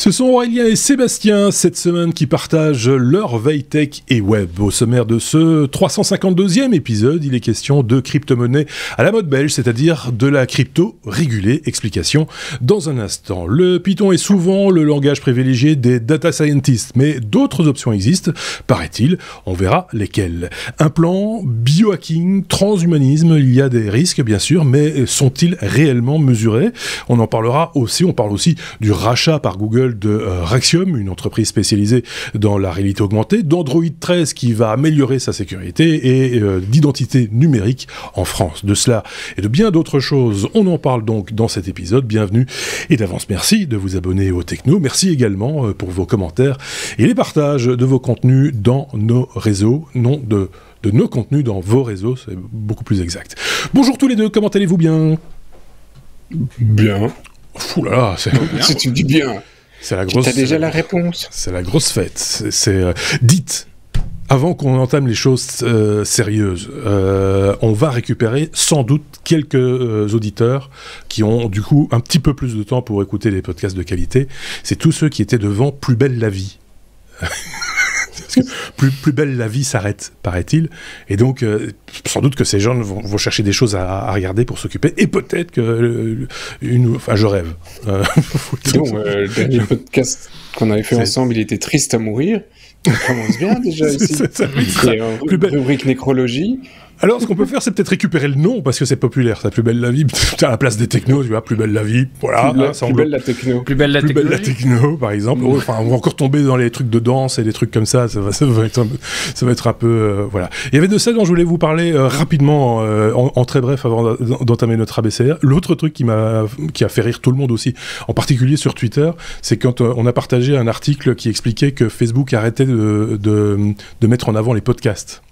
Ce sont Aurélien et Sébastien cette semaine qui partagent leur veille tech et web. Au sommaire de ce 352e épisode, il est question de crypto-monnaie à la mode belge, c'est-à-dire de la crypto régulée. Explication dans un instant. Le Python est souvent le langage privilégié des data scientists, mais d'autres options existent, paraît-il. On verra lesquelles. Implant, biohacking, transhumanisme, il y a des risques bien sûr, mais sont-ils réellement mesurés ? On en parlera aussi, on parle aussi du rachat par Google de Raxium, une entreprise spécialisée dans la réalité augmentée, d'Android 13 qui va améliorer sa sécurité et d'identité numérique en France. De cela et de bien d'autres choses, on en parle donc dans cet épisode. Bienvenue et d'avance merci de vous abonner au Techno. Merci également pour vos commentaires et les partages de vos contenus dans nos réseaux, non de nos contenus dans vos réseaux, c'est beaucoup plus exact. Bonjour tous les deux, comment allez-vous bien ? Bien. Fou là là, c'est... Si tu dis bien, c'est la grosse... t'as déjà la réponse. C'est la grosse fête. Dites, avant qu'on entame les choses sérieuses, on va récupérer sans doute quelques auditeurs qui ont du coup un petit peu plus de temps pour écouter les podcasts de qualité. C'est tous ceux qui étaient devant Plus belle la vie. Parce que plus belle la vie s'arrête, paraît-il. Et donc, sans doute que ces gens vont chercher des choses à regarder pour s'occuper. Et peut-être que... Enfin, je rêve. Le dernier podcast qu'on avait fait ensemble, il était triste à mourir. On commence bien déjà ici. Plus belle rubrique nécrologie. Alors, ce qu'on peut faire, c'est peut-être récupérer le nom, parce que c'est populaire, ça, Plus belle la vie, à la place des technos, tu vois, Plus belle la vie, voilà. Plus belle la techno. Plus belle la techno, par exemple. Enfin, on va encore tomber dans les trucs de danse et des trucs comme ça, ça va être un peu, voilà. Il y avait de ça dont je voulais vous parler rapidement, en très bref, avant d'entamer notre ABCR. L'autre truc qui a fait rire tout le monde aussi, en particulier sur Twitter, c'est quand on a partagé un article qui expliquait que Facebook arrêtait de mettre en avant les podcasts.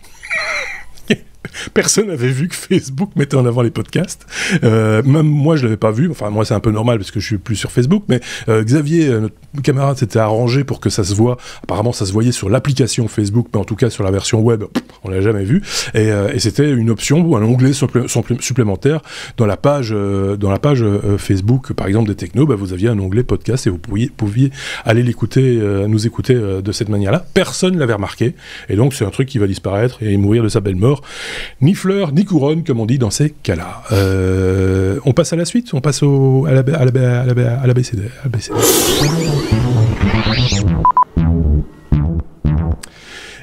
Personne n'avait vu que Facebook mettait en avant les podcasts. Même moi, je l'avais pas vu. Enfin, moi, c'est un peu normal parce que je suis plus sur Facebook. Mais Xavier, notre camarade, s'était arrangé pour que ça se voit. Apparemment, ça se voyait sur l'application Facebook, mais en tout cas sur la version web, on l'a jamais vu. Et c'était une option ou un onglet supplémentaire dans la page Facebook, par exemple des technos. Bah, vous aviez un onglet podcast et vous pouviez aller l'écouter, nous écouter de cette manière-là. Personne l'avait remarqué. Et donc, c'est un truc qui va disparaître et mourir de sa belle mort. Ni fleur, ni couronne, comme on dit dans ces cas-là. On passe à la suite, on passe à l'ABCD.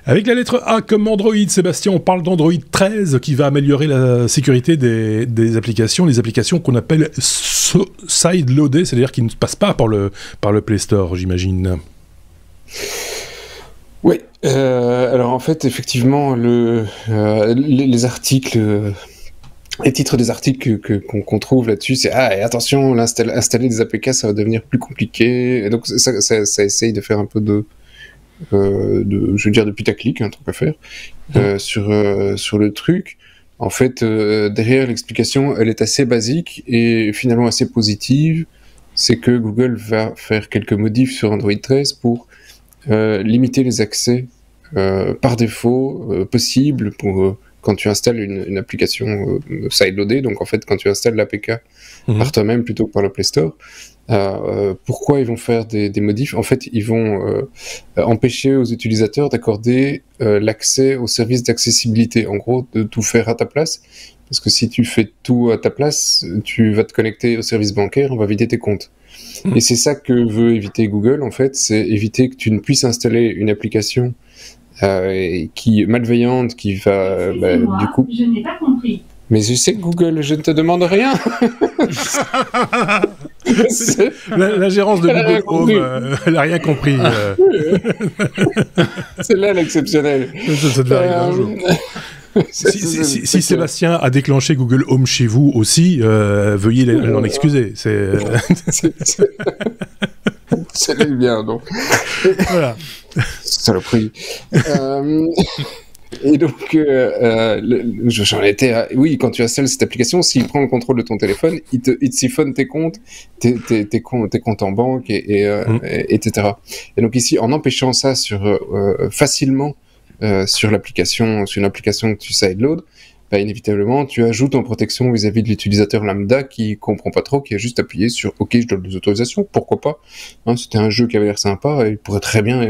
Avec la lettre A comme Android, Sébastien, on parle d'Android 13 qui va améliorer la sécurité des applications, les applications qu'on appelle side-loadées, c'est-à-dire qui ne passent pas par le Play Store, j'imagine. Oui, alors en fait, effectivement, les articles, les titres des articles qu'on trouve là-dessus, c'est « Ah, et attention, installer des APK, ça va devenir plus compliqué ». Et donc, ça essaye de faire un peu de putaclic, un truc à faire, sur le truc. En fait, derrière l'explication, elle est assez basique et finalement assez positive. C'est que Google va faire quelques modifs sur Android 13 pour limiter les accès par défaut possibles pour quand tu installes une application sideloadée, donc en fait quand tu installes l'APK par toi-même plutôt que par le Play Store. Pourquoi ils vont faire des modifs ? En fait, ils vont empêcher aux utilisateurs d'accorder l'accès aux services d'accessibilité, en gros de tout faire à ta place, parce que si tu fais tout à ta place, tu vas te connecter au service bancaire, on va vider tes comptes. Et c'est ça que veut éviter Google, en fait, c'est éviter que tu ne puisses installer une application qui est malveillante, qui va, du coup... Je n'ai pas compris. Mais je sais Google, je ne te demande rien. La gérance de Google Home, elle n'a rien compris. C'est là l'exceptionnel. Ça devait arriver un jour. Si Sébastien a déclenché Google Home chez vous aussi, veuillez l'en excuser. C'est bien, donc. Voilà. Saloperie. Et donc, j'en étais à... Oui, quand tu installes cette application, s'il prend le contrôle de ton téléphone, il te siphonne tes comptes, tes comptes en banque, etc. Et donc ici, en empêchant ça facilement sur une application que tu sideload, bah, inévitablement, tu ajoutes en protection vis-à-vis de l'utilisateur lambda qui comprend pas trop, qui a juste appuyé sur « Ok, je donne des autorisations, pourquoi pas hein, ?» C'était un jeu qui avait l'air sympa, et il pourrait très bien,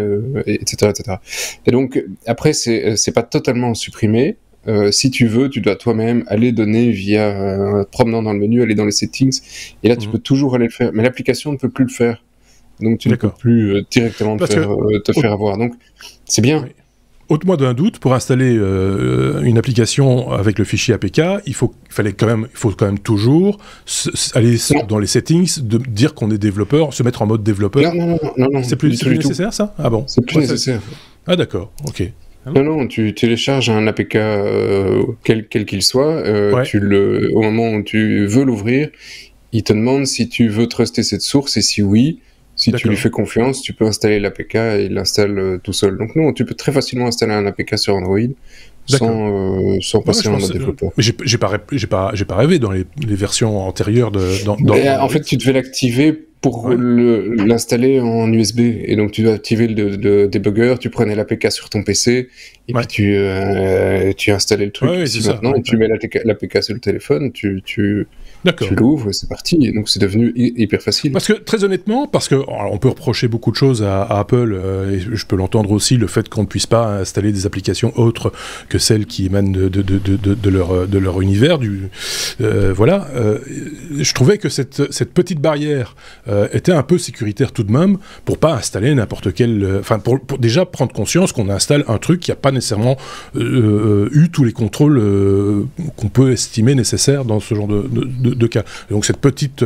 etc., etc. Et donc, après, c'est pas totalement supprimé. Si tu veux, tu dois toi-même aller donner via promenant dans le menu, aller dans les settings, et là, tu peux toujours aller le faire. Mais l'application ne peut plus le faire. Donc, tu ne peux plus directement te faire avoir. Donc, c'est bien. Oui. Ôte-moi d'un doute, pour installer une application avec le fichier APK, il faut quand même toujours aller dans les settings, dire qu'on est développeur, se mettre en mode développeur. Non. C'est plus nécessaire, ça ? Ah bon ? C'est plus nécessaire. Ah d'accord, ok. Non, tu télécharges un APK quel qu'il soit, au moment où tu veux l'ouvrir, il te demande si tu veux truster cette source, et si oui, si tu lui fais confiance, tu peux installer l'APK et il l'installe tout seul. Donc non, tu peux très facilement installer un APK sur Android sans passer en mode développeur. Mais j'ai pas rêvé dans les versions antérieures en fait, tu devais l'activer pour l'installer en USB. Et donc, tu dois activer le debugger, tu prenais l'APK sur ton PC, et puis tu installais le truc. Maintenant, tu mets l'APK sur le téléphone, tu l'ouvres, c'est parti. Et donc, c'est devenu hyper facile. Parce que, très honnêtement, on peut reprocher beaucoup de choses à Apple, et je peux l'entendre aussi, le fait qu'on ne puisse pas installer des applications autres que celles qui émanent de leur univers. Je trouvais que cette petite barrière était un peu sécuritaire tout de même, pour pas installer n'importe quel... pour déjà prendre conscience qu'on installe un truc qui n'a pas nécessairement eu tous les contrôles qu'on peut estimer nécessaires dans ce genre de cas. Et donc cette petite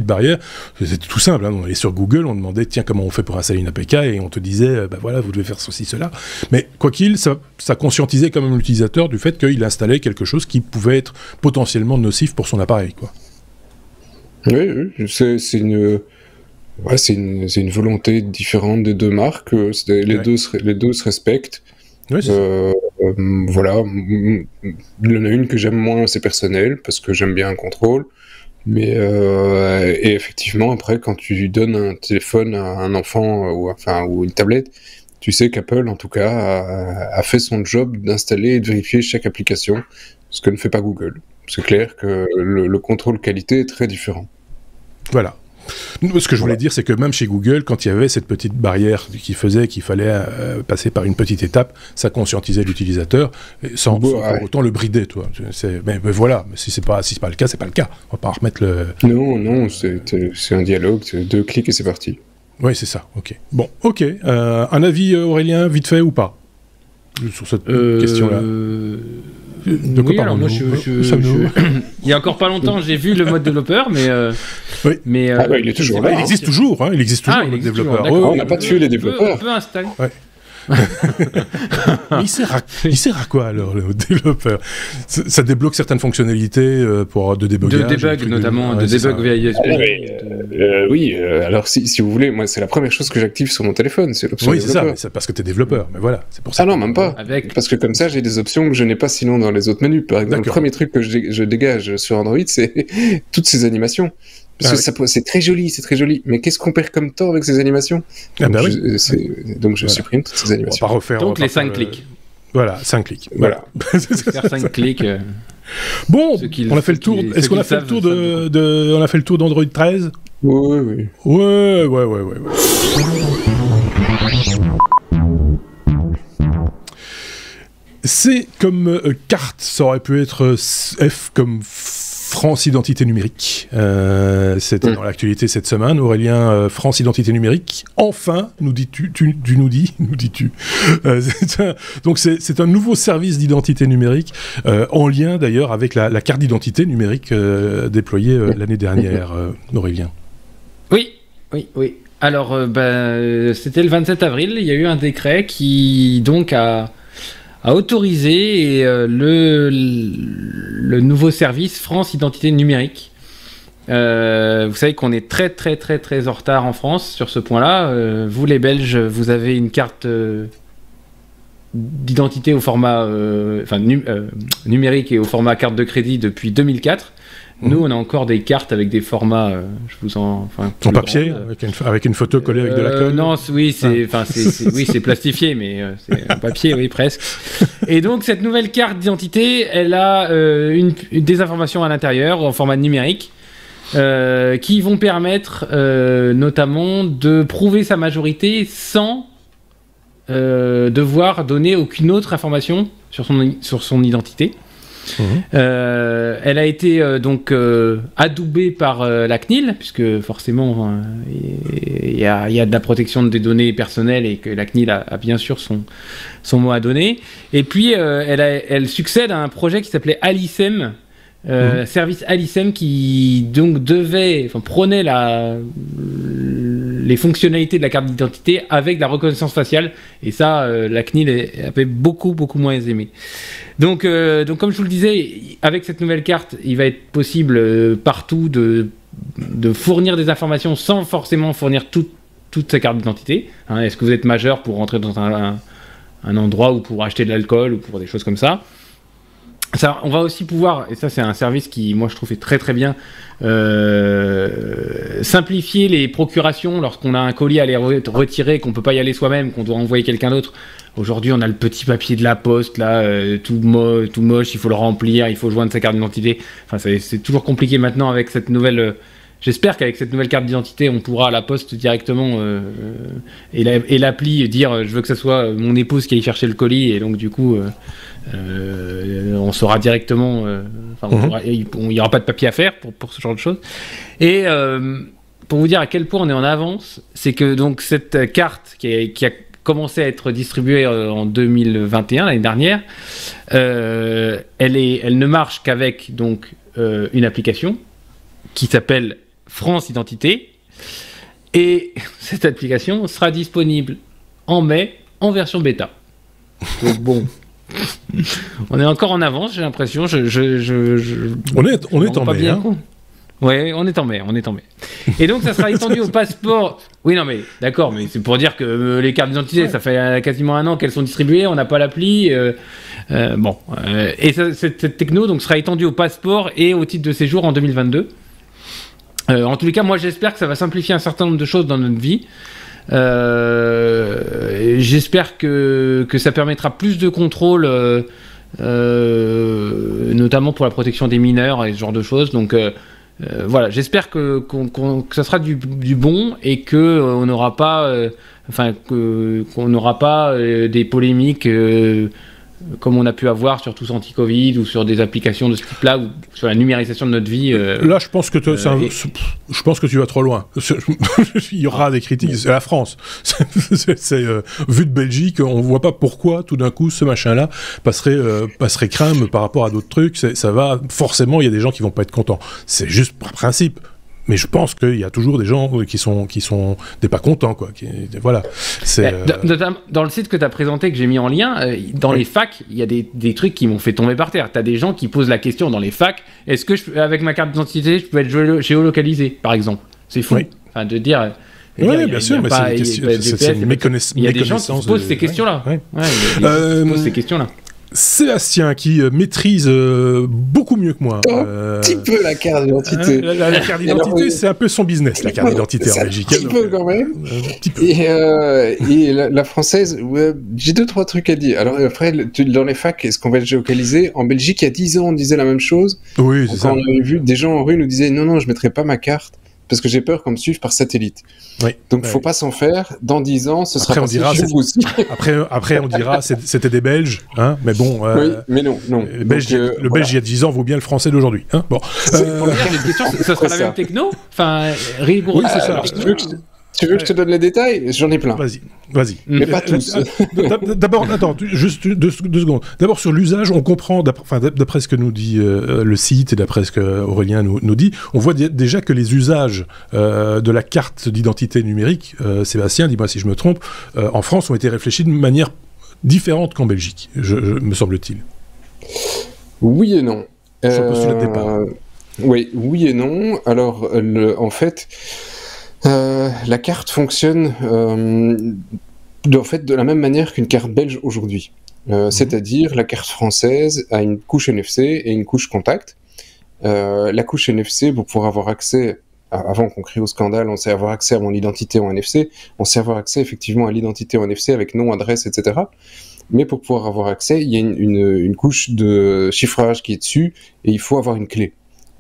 barrière, c'était tout simple, hein. On allait sur Google, on demandait tiens comment on fait pour installer une APK, et on te disait vous devez faire ceci, cela. Mais quoi qu'il, ça conscientisait quand même l'utilisateur du fait qu'il installait quelque chose qui pouvait être potentiellement nocif pour son appareil, quoi. Oui, c'est une volonté différente des deux marques. Les deux se respectent. Oui, voilà. Il y en a une que j'aime moins, c'est personnel, parce que j'aime bien un contrôle. Mais et effectivement, après, quand tu donnes un téléphone à un enfant ou une tablette, tu sais qu'Apple, en tout cas, a fait son job d'installer et de vérifier chaque application, ce que ne fait pas Google. C'est clair que le contrôle qualité est très différent. Voilà. Ce que je voulais dire, c'est que même chez Google, quand il y avait cette petite barrière qui faisait qu'il fallait passer par une petite étape, ça conscientisait l'utilisateur, sans pour autant le brider, toi. Mais voilà, si c'est pas le cas, c'est pas le cas. On va pas remettre le... Non, c'est un dialogue, c'est 2 clics et c'est parti. Oui, c'est ça, ok. Bon, ok. Un avis, Aurélien, vite fait ou pas sur cette question-là alors moi, il y a encore pas longtemps, j'ai vu le mode développeur, mais il est toujours là. Il existe toujours, le développeur. On n'a pas tué les développeurs. On peut installer. Ouais. Il sert à quoi alors le développeur ? Ça débloque certaines fonctionnalités pour de débugage, de debug notamment, de debug via USB. Oui, alors si vous voulez, moi c'est la première chose que j'active sur mon téléphone, c'est l'option développeur. Oui, c'est ça, parce que t'es développeur, mais voilà, c'est pour ça. Ah non, même pas. Parce que comme ça, j'ai des options que je n'ai pas sinon dans les autres menus. Par exemple, le premier truc que je dégage sur Android, c'est toutes ces animations. Parce que c'est très joli, mais qu'est-ce qu'on perd comme temps avec ces animations ? Donc je supprime toutes ces animations. On va pas refaire. Donc les 5 clics. Voilà, 5 clics. Voilà. Faire 5 clics. Bon, on a fait le tour. Est-ce qu'on a fait le tour on a fait le tour d'Android 13 ? Oui. Ouais. C comme carte, ça aurait pu être F comme France Identité Numérique. C'était dans l'actualité cette semaine. Aurélien, France Identité Numérique. Enfin, nous dis-tu. Donc c'est un nouveau service d'identité numérique, en lien d'ailleurs avec la carte d'identité numérique déployée l'année dernière, Aurélien. Oui. Alors, c'était le 27 avril. Il y a eu un décret qui donc a autorisé le nouveau service France Identité Numérique. Vous savez qu'on est très très très très en retard en France sur ce point-là. Vous les Belges, vous avez une carte d'identité au format numérique et au format carte de crédit depuis 2004. Nous, on a encore des cartes avec des formats, en papier, avec une photo collée avec de la colle. Non, oui, c'est plastifié, mais c'est en papier, oui, presque. Et donc, cette nouvelle carte d'identité, elle a des informations à l'intérieur, en format numérique, qui vont permettre notamment de prouver sa majorité sans devoir donner aucune autre information sur son identité. Elle a été adoubée par la CNIL, puisque forcément il y a de la protection des données personnelles et que la CNIL a bien sûr son mot à donner. Et puis elle succède à un projet qui s'appelait Alicem, service Alicem, qui donc prenait les fonctionnalités de la carte d'identité avec la reconnaissance faciale, et ça la CNIL avait beaucoup moins aimé. Donc comme je vous le disais, avec cette nouvelle carte, il va être possible partout de fournir des informations sans forcément fournir toute sa carte d'identité. Est-ce que vous êtes majeur pour rentrer dans un endroit ou pour acheter de l'alcool ou pour des choses comme ça? Ça, on va aussi pouvoir, et ça c'est un service qui, moi je trouve, est très très bien, simplifier les procurations lorsqu'on a un colis à aller retirer, qu'on peut pas y aller soi-même, qu'on doit envoyer quelqu'un d'autre. Aujourd'hui, on a le petit papier de la poste, là, tout moche, il faut le remplir, il faut joindre sa carte d'identité. Enfin, c'est toujours compliqué maintenant avec cette nouvelle... J'espère qu'avec cette nouvelle carte d'identité, on pourra à la poste directement et l'appli dire je veux que ce soit mon épouse qui aille chercher le colis, et donc du coup on saura directement. Il n'y aura pas de papier à faire pour ce genre de choses. Et pour vous dire à quel point on est en avance, c'est que donc cette carte qui a commencé à être distribuée en 2021, l'année dernière, elle ne marche qu'avec donc une application qui s'appelle France Identité, et cette application sera disponible en mai en version bêta. Donc bon, on est encore en avance, j'ai l'impression. On est en mai, hein. Ouais, on est en mai. Et donc ça sera étendu au passeport. Oui, non mais d'accord, mais c'est pour dire que les cartes d'identité, ça fait quasiment un an qu'elles sont distribuées, on n'a pas l'appli. Et cette techno donc sera étendue au passeport et au titre de séjour en 2022. En tous les cas, moi j'espère que ça va simplifier un certain nombre de choses dans notre vie. J'espère que ça permettra plus de contrôle, notamment pour la protection des mineurs et ce genre de choses. Donc voilà, j'espère que ça sera du bon, et qu'on n'aura pas, qu'on n'aura pas des polémiques comme on a pu avoir sur Tous Anti-Covid ou sur des applications de ce type-là, ou sur la numérisation de notre vie. Là, je pense que je pense que tu vas trop loin. Il y aura des critiques. C'est la France. Vu de Belgique, on voit pas pourquoi tout d'un coup ce machin-là passerait crème par rapport à d'autres trucs. Ça va forcément. Il y a des gens qui vont pas être contents. C'est juste par principe. Mais je pense qu'il y a toujours des gens qui sont des pas contents, quoi. Voilà. Dans le site que tu as présenté, que j'ai mis en lien, dans les facs, il y a des trucs qui m'ont fait tomber par terre. Tu as des gens qui posent la question dans les facs, est-ce que avec ma carte d'identité, je peux être géolocalisé, par exemple? C'est fou. Oui. Enfin, de dire... Oui, bien sûr, mais c'est une méconnaissance. Il y a des gens qui se posent ces questions-là. Ouais. Il y a des gens qui se posent ces questions-là. Sébastien, qui maîtrise beaucoup mieux que moi. Un petit peu la carte d'identité. La carte d'identité, c'est un peu son business, la carte d'identité en Belgique. Un petit peu quand même. Un petit peu. Et la française, j'ai 2-3 trucs à dire. Alors après, dans les facs, est-ce qu'on va être géolocalisé? En Belgique, il y a 10 ans, on disait la même chose. Oui, c'est ça. Quand on avait vu des gens en rue nous disaient non, je ne mettrai pas ma carte, parce que j'ai peur qu'on me suive par satellite. Oui. Donc, faut pas s'en faire. Dans 10 ans, ce sera passé chez vous aussi. Après, on dira, c'était des Belges, hein. Mais bon. Oui, mais non. Le Belge, il y a 10 ans vaut bien le français d'aujourd'hui, hein. Bon. Pour une question, ça sera la même techno? Enfin, rigoureux. Oui, c'est ça. Tu veux que je te donne les détails? J'en ai plein. Vas-y. Mais pas tous. D'abord, attends, juste deux secondes. D'abord, sur l'usage, on comprend, d'après ce que nous dit le site et d'après ce qu'Aurélien nous dit, on voit déjà que les usages de la carte d'identité numérique, Sébastien, dis-moi si je me trompe, en France ont été réfléchis de manière différente qu'en Belgique, me semble-t-il. Oui et non. Sur le postulat de départ. Oui et non. Alors, en fait... la carte fonctionne de la même manière qu'une carte belge aujourd'hui. C'est-à-dire la carte française a une couche NFC et une couche contact. la couche NFC, pour pouvoir avoir accès, avant qu'on crie au scandale, on sait avoir accès à mon identité en NFC, on sait avoir accès effectivement à l'identité en NFC avec nom, adresse, etc. Mais pour pouvoir avoir accès, il y a une couche de chiffrage qui est dessus, et il faut avoir une clé.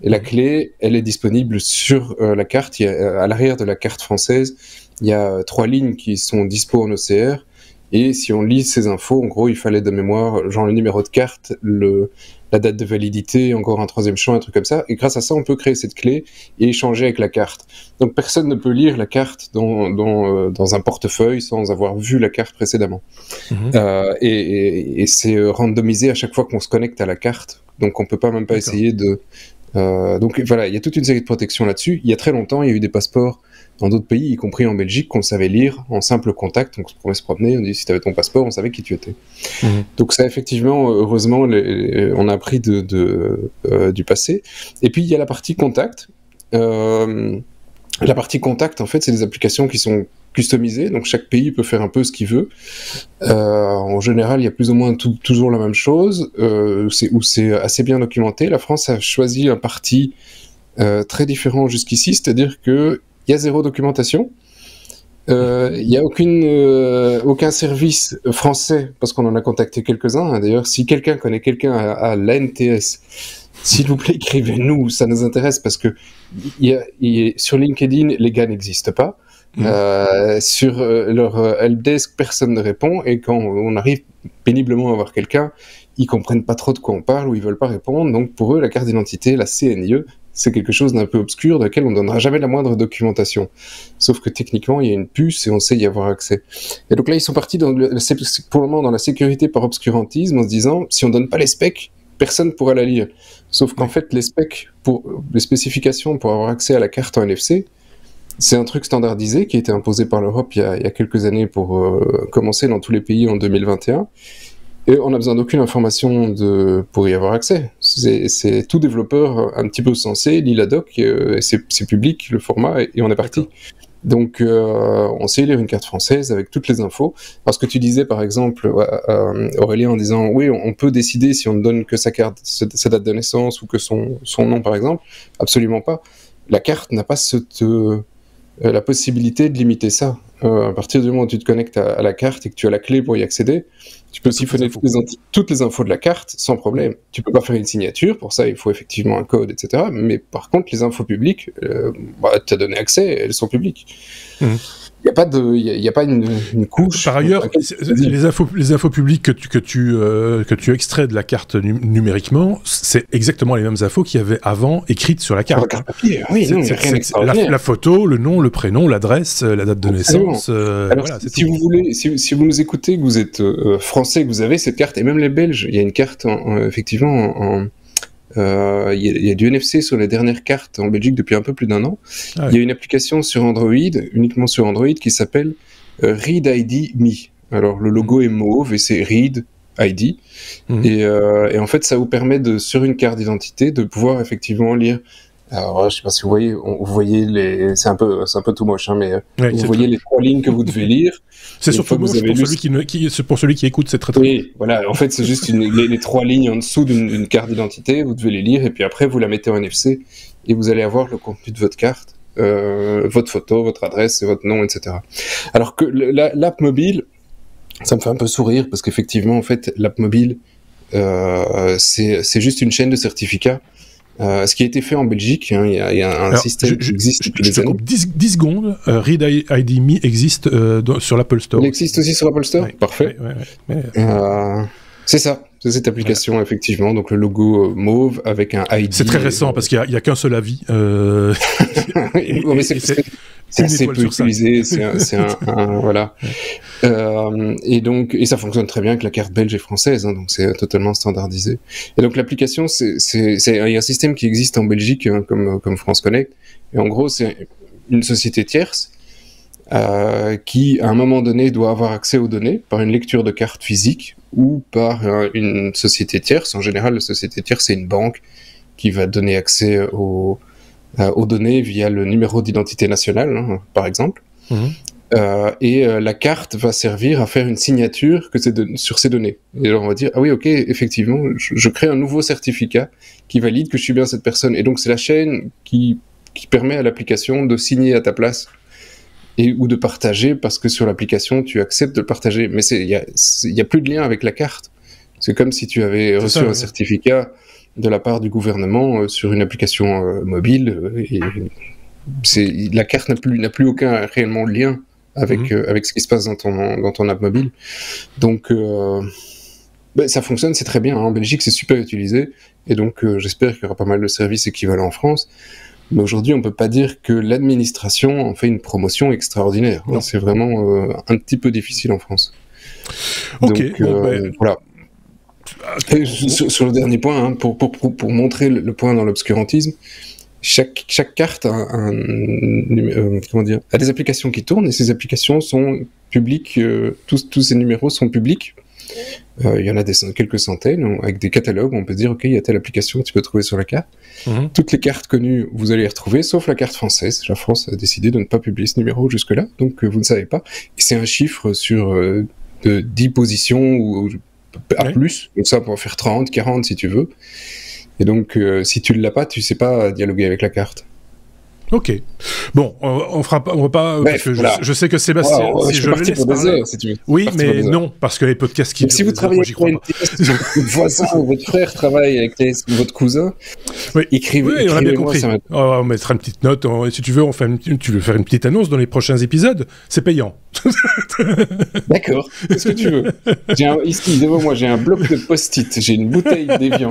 Et la clé, elle est disponible sur la carte. À l'arrière de la carte française, il y a 3 lignes qui sont dispo en OCR. Et si on lit ces infos, en gros, il fallait de mémoire, genre le numéro de carte, la date de validité, encore un 3e champ, un truc comme ça. Et grâce à ça, on peut créer cette clé et échanger avec la carte. Donc personne ne peut lire la carte dans un portefeuille sans avoir vu la carte précédemment. Et c'est randomisé à chaque fois qu'on se connecte à la carte. Donc on peut pas même pas essayer de... donc voilà, il y a toute une série de protections là-dessus. Il y a très longtemps, il y a eu des passeports dans d'autres pays, y compris en Belgique, qu'on savait lire en simple contact. Donc on pouvait se promener, on dit si tu avais ton passeport, on savait qui tu étais. Donc ça, effectivement, heureusement, on a appris du passé. Et puis il y a la partie contact. La partie contact, en fait, c'est des applications qui sont customisées, donc chaque pays peut faire un peu ce qu'il veut. En général, il y a plus ou moins toujours la même chose, où c'est assez bien documenté. La France a choisi un parti très différent jusqu'ici, c'est-à-dire qu'il y a 0 documentation. Il n'y a aucun service français, parce qu'on en a contacté quelques-uns. D'ailleurs, si quelqu'un connaît quelqu'un à l'ANTS, s'il vous plaît, écrivez-nous, ça nous intéresse, parce que sur LinkedIn, les gars n'existent pas. Sur leur helpdesk, personne ne répond, et quand on arrive péniblement à voir quelqu'un, ils comprennent pas trop de quoi on parle, ou ils veulent pas répondre. Donc pour eux, la carte d'identité, la CNIE, c'est quelque chose d'un peu obscur, dans lequel on donnera jamais la moindre documentation. Sauf que techniquement, il y a une puce et on sait y avoir accès. Et donc là, ils sont partis pour le moment dans la sécurité par obscurantisme, en se disant, si on donne pas les specs, personne pourra la lire. Sauf qu'en fait, les spécifications pour avoir accès à la carte en NFC, c'est un truc standardisé qui a été imposé par l'Europe il y a quelques années pour commencer dans tous les pays en 2021. Et on n'a besoin d'aucune information pour y avoir accès. C'est tout développeur un petit peu sensé, lit la doc, c'est public le format, et on est parti. Donc on sait lire une carte française avec toutes les infos. Parce que tu disais par exemple, Aurélien, en disant oui, on peut décider si on ne donne que sa carte, sa date de naissance ou que son nom par exemple. Absolument pas. La carte n'a pas la possibilité de limiter ça. À partir du moment où tu te connectes à la carte et que tu as la clé pour y accéder, tu peux siphonner toutes les infos de la carte sans problème. Tu peux pas faire une signature, pour ça il faut effectivement un code, etc. Mais par contre, les infos publiques, tu as donné accès, elles sont publiques. Il n'y a pas une couche. Par ailleurs, les infos publiques que tu extrais de la carte numériquement, c'est exactement les mêmes infos qu'il y avait avant écrites sur la carte. Sur la carte papier, oui, la photo, le nom, le prénom, l'adresse, la date de naissance. Alors, voilà, si vous voulez, si vous nous écoutez, que vous êtes français, que vous avez cette carte, et même les Belges, il y a une carte effectivement il y a du NFC sur les dernières cartes en Belgique depuis un peu plus d'1 an. Ah, il y a une application sur Android, uniquement sur Android, qui s'appelle Read ID Me. Alors le logo est mauve et c'est Read ID. Et en fait, ça vous permet sur une carte d'identité de pouvoir effectivement lire. Alors, je sais pas si vous voyez c'est un peu tout moche, hein, mais vous voyez les 3 lignes que vous devez lire. C'est surtout moche pour celui qui écoute, c'est très très. Oui, voilà. En fait, c'est juste les 3 lignes en dessous d'une carte d'identité. Vous devez les lire et puis après vous la mettez en NFC et vous allez avoir le contenu de votre carte, votre photo, votre adresse et votre nom, etc. Alors que l'app mobile, ça me fait un peu sourire parce qu'effectivement, en fait, l'app mobile, c'est juste une chaîne de certificats. Ce qui a été fait en Belgique, hein, il y a un système qui existe depuis des années. 10 secondes, Read ID Me existe sur l'Apple Store. Il existe aussi sur l'Apple Store. Parfait. C'est ça, c'est cette application, effectivement. Donc le logo mauve avec un ID. C'est très récent parce qu'il n'y a qu'un seul avis. C'est assez peu utilisé, voilà. Et ça fonctionne très bien avec la carte belge et française, hein, donc c'est totalement standardisé. Et donc l'application, il y a un système qui existe en Belgique, hein, comme France Connect, et en gros c'est une société tierce qui, à un moment donné, doit avoir accès aux données par une lecture de carte physique ou par une société tierce. En général, la société tierce, c'est une banque qui va donner accès aux données via le numéro d'identité nationale, hein, par exemple. Et la carte va servir à faire une signature sur ces données. Et alors on va dire, ah oui, ok, effectivement, je crée un nouveau certificat qui valide que je suis bien cette personne. Et donc c'est la chaîne qui permet à l'application de signer à ta place ou de partager, parce que sur l'application, tu acceptes de le partager. Mais il y a plus de lien avec la carte. C'est comme si tu avais reçu un certificat de la part du gouvernement sur une application mobile. La carte n'a plus aucun réellement lien avec ce qui se passe dans ton app mobile. Donc, ça fonctionne, c'est très bien. En Belgique, c'est super utilisé. Et donc, j'espère qu'il y aura pas mal de services équivalents en France. Mais aujourd'hui, on ne peut pas dire que l'administration en fait une promotion extraordinaire. C'est vraiment un petit peu difficile en France. Ok. Donc, voilà. Et sur le dernier point, pour montrer le point dans l'obscurantisme, chaque carte a des applications qui tournent, et ces applications sont publiques. Tous ces numéros sont publics. Il y en a quelques centaines, avec des catalogues. On peut dire, ok, il y a telle application que tu peux trouver sur la carte. Toutes les cartes connues, vous allez les retrouver, sauf la carte française. La France a décidé de ne pas publier ce numéro jusque-là, donc vous ne savez pas. Et c'est un chiffre sur 10 positions ou à plus. Donc ça, on peut en faire 30, 40 si tu veux. Et donc, si tu ne l'as pas, tu ne sais pas dialoguer avec la carte. Ok. Bon, on va pas. Bref, voilà. Je sais que Sébastien. Si je le laisse pour des heures, si tu veux. Oui, mais non, parce que les podcasts qui. Donc, si vous travaillez avec votre voisin ou votre frère travaille avec votre cousin, écrivez. Oui, on a bien compris. On mettra une petite note. Si tu veux, tu veux faire une petite annonce dans les prochains épisodes. C'est payant. D'accord. Qu'est-ce que tu veux? Ici, devant moi, j'ai un bloc de post-it, j'ai une bouteille d'Evian,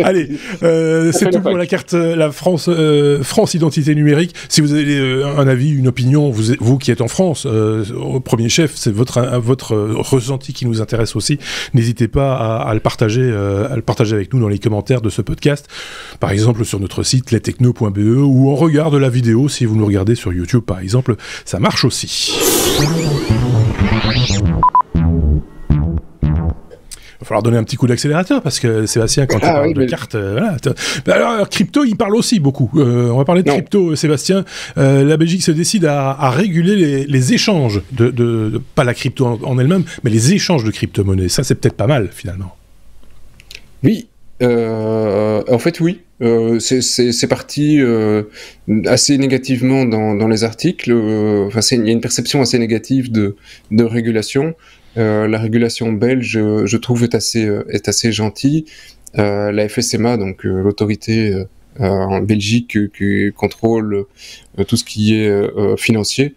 Allez, c'est tout pour la carte, la France Identité Numérique. Si vous avez un avis, une opinion, vous qui êtes en France, au premier chef, c'est votre ressenti qui nous intéresse aussi. N'hésitez pas à le partager avec nous dans les commentaires de ce podcast. Par exemple, sur notre site lestechno.be, ou en regard de la vidéo, si vous nous regardez sur YouTube, par exemple, ça marche aussi. Il va falloir donner un petit coup d'accélérateur, parce que Sébastien, quand tu parles de cartes... voilà. Alors, crypto, il parle aussi beaucoup. On va parler de crypto, Sébastien. La Belgique se décide à réguler les échanges pas la crypto en elle-même, mais les échanges de crypto-monnaies. Ça, c'est peut-être pas mal, finalement. Oui. En fait, oui. C'est parti assez négativement dans les articles. Il y a une perception assez négative de régulation. La régulation belge, je trouve, est assez gentille. La FSMA, donc l'autorité en Belgique qui contrôle tout ce qui est financier,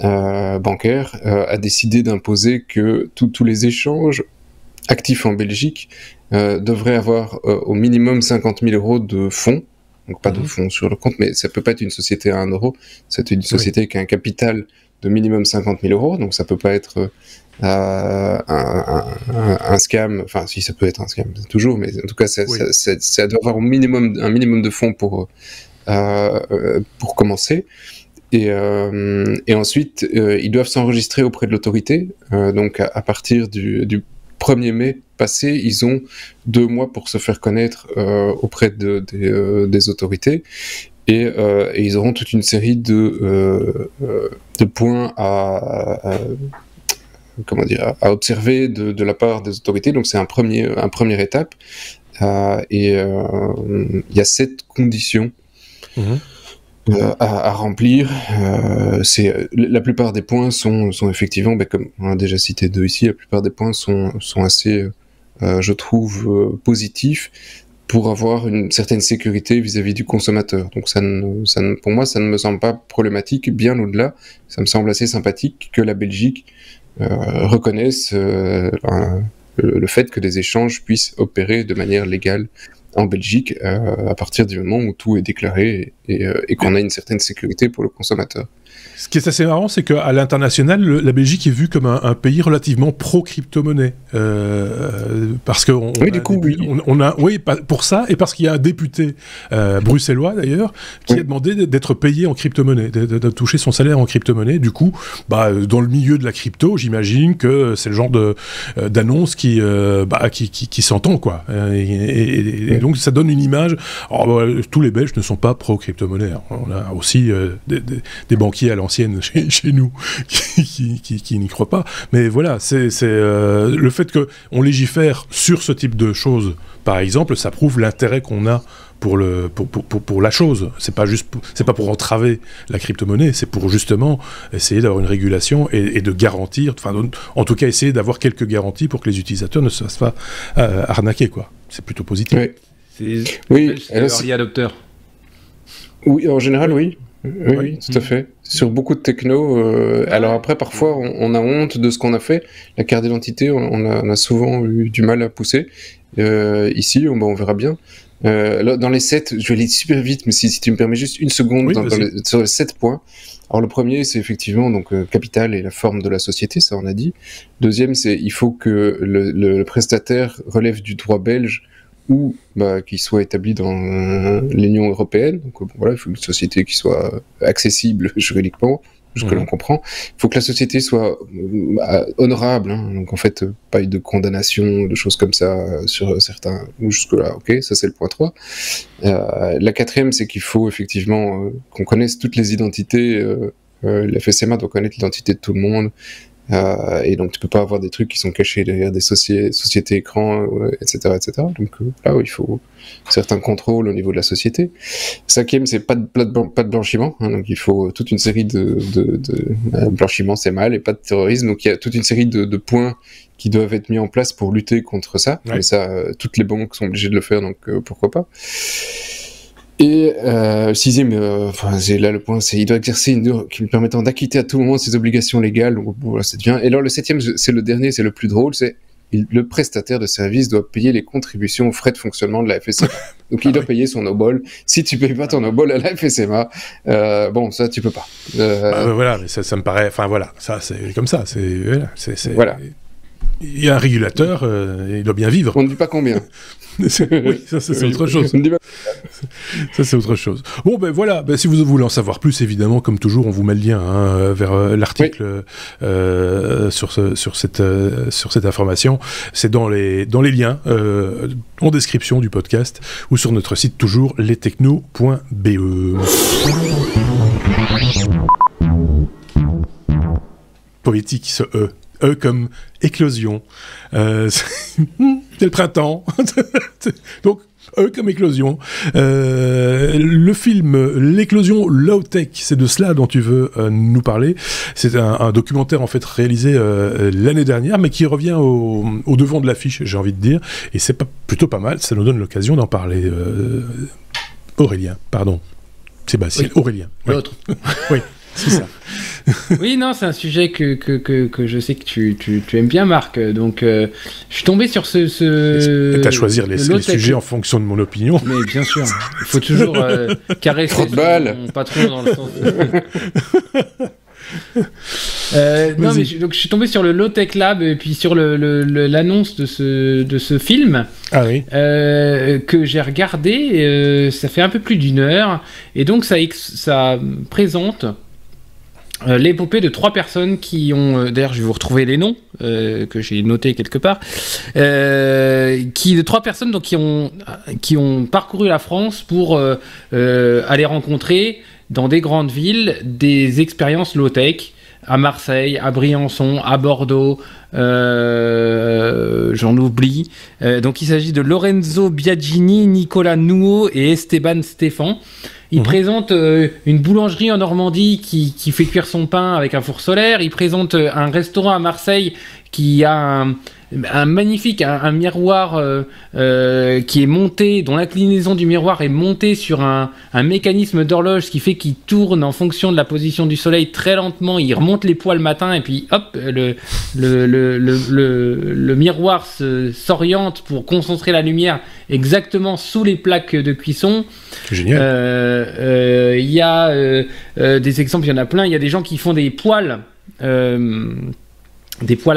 bancaire, a décidé d'imposer que tous les échanges actifs en Belgique devraient avoir au minimum 50 000 euros de fonds. Donc pas de fonds sur le compte, mais ça peut pas être une société à 1 euro. C'est une société qui a un capital de minimum 50 000 euros. Donc ça peut pas être un scam. Enfin, si, ça peut être un scam toujours, mais en tout cas, ça doit avoir un minimum de fonds pour commencer. Et ensuite, ils doivent s'enregistrer auprès de l'autorité. Donc à partir du 1er mai passé, ils ont 2 mois pour se faire connaître auprès des autorités, et ils auront toute une série de points à observer de la part des autorités. Donc c'est une première étape, et il y a 7 conditions à remplir. La plupart des points sont effectivement, comme on a déjà cité 2 ici, la plupart des points sont assez, je trouve, positifs pour avoir une certaine sécurité vis-à-vis du consommateur. Donc pour moi, ça ne me semble pas problématique, bien au-delà. Ça me semble assez sympathique que la Belgique reconnaisse le fait que des échanges puissent opérer de manière légale en Belgique, à partir du moment où tout est déclaré et qu'on a une certaine sécurité pour le consommateur. Ce qui est assez marrant, c'est qu'à l'international, la Belgique est vue comme un pays relativement pro-crypto-monnaie. Parce que pour ça, et parce qu'il y a un député bruxellois d'ailleurs, qui a demandé d'être payé en crypto-monnaie, de toucher son salaire en crypto-monnaie. Du coup, dans le milieu de la crypto, j'imagine que c'est le genre d'annonce qui s'entend, quoi. Et donc ça donne une image. Alors, tous les Belges ne sont pas pro-crypto-monnaie. On a aussi des banquiers à l'ancienne l'ancienne chez nous qui n'y croient pas. Mais voilà, c'est le fait qu'on légifère sur ce type de choses, par exemple, ça prouve l'intérêt qu'on a pour la chose. C'est pas pour entraver la crypto-monnaie, c'est pour justement essayer d'avoir une régulation et de garantir, enfin, en tout cas essayer d'avoir quelques garanties pour que les utilisateurs ne se fassent pas arnaquer, quoi. C'est plutôt positif. Oui, c'est early adopteur. Oui, en général, oui. Oui, tout à fait. Sur beaucoup de techno. Alors après, parfois, on a honte de ce qu'on a fait. La carte d'identité, on a souvent eu du mal à pousser. Ici, on verra bien. Dans les 7, je vais aller super vite, mais si tu me permets juste une seconde sur les 7 points. Alors le premier, c'est effectivement donc capital et la forme de la société, ça on a dit. Deuxième, c'est il faut que le prestataire relève du droit belge ou qu'il soit établi dans l'Union européenne. Donc voilà, il faut une société qui soit accessible juridiquement. Jusque-là, on comprend. Il faut que la société soit honorable, hein. Donc en fait, pas de condamnation, de choses comme ça sur certains. Jusque-là, ok, ça c'est le point 3. La quatrième, c'est qu'il faut effectivement qu'on connaisse toutes les identités. La FSMA doit connaître l'identité de tout le monde. Et donc tu peux pas avoir des trucs qui sont cachés derrière des sociétés écrans, etc., etc. Donc là, il faut certains contrôles au niveau de la société. Cinquième, c'est pas de blanchiment, hein, donc il faut toute une série de blanchiment, c'est mal, et pas de terrorisme. Donc il y a toute une série de points qui doivent être mis en place pour lutter contre ça. Ouais. Mais ça, toutes les banques sont obligées de le faire, donc pourquoi pas. Et sixième, c'est là le point, c'est il doit exercer une œuvre qui lui permettant d'acquitter à tout moment ses obligations légales. Voilà, c'est bien. Et alors le septième, c'est le dernier, c'est le plus drôle, c'est le prestataire de service doit payer les contributions aux frais de fonctionnement de la FSMA. Donc il doit payer son obol. Si tu payes pas ton obol à la FSMA, ça tu peux pas. Voilà, mais ça me paraît. Enfin voilà, ça c'est comme ça. Voilà. Il y a un régulateur, il doit bien vivre. On ne dit pas combien. Oui, ça c'est autre chose. Ça c'est autre chose. Bon voilà, si vous voulez en savoir plus, évidemment, comme toujours, on vous met le lien vers l'article sur cette information. C'est dans les liens en description du podcast ou sur notre site toujours lestechno.be. Poétique ce E. E comme éclosion. C'est le printemps. Donc, E comme éclosion. Le film L'éclosion low-tech, c'est de cela dont tu veux nous parler. C'est un documentaire en fait réalisé l'année dernière, mais qui revient au devant de l'affiche, j'ai envie de dire. Et c'est plutôt pas mal, ça nous donne l'occasion d'en parler. Sébastien, oui. Aurélien. L'autre. Oui, c'est ça. Oui, non, c'est un sujet que je sais que tu aimes bien, Marc. Donc, je suis tombé sur ce... T'as choisi les sujets en fonction de mon opinion. Mais bien sûr, il faut toujours caresser son patron dans le sens... non, mais donc je suis tombé sur le Low Tech Lab et puis sur l'annonce de ce film que j'ai regardé. Ça fait un peu plus d'1 heure et donc ça présente l'épopée de 3 personnes qui ont... D'ailleurs, je vais vous retrouver les noms que j'ai notés quelque part. De 3 personnes donc, qui ont parcouru la France pour aller rencontrer dans des grandes villes des expériences low-tech, à Marseille, à Briançon, à Bordeaux, j'en oublie. Donc il s'agit de Lorenzo Biagini, Nicolas Nouot et Esteban Stéphan. Il présente une boulangerie en Normandie qui fait cuire son pain avec un four solaire. Il présente un restaurant à Marseille qui a un magnifique, un miroir qui est monté, dont l'inclinaison du miroir est montée sur un mécanisme d'horloge, ce qui fait qu'il tourne en fonction de la position du soleil très lentement. Il remonte les poids le matin et puis hop, le miroir s'oriente pour concentrer la lumière exactement sous les plaques de cuisson. C'est génial. Il y a des exemples, il y en a plein. Il y a des gens qui font des poêles à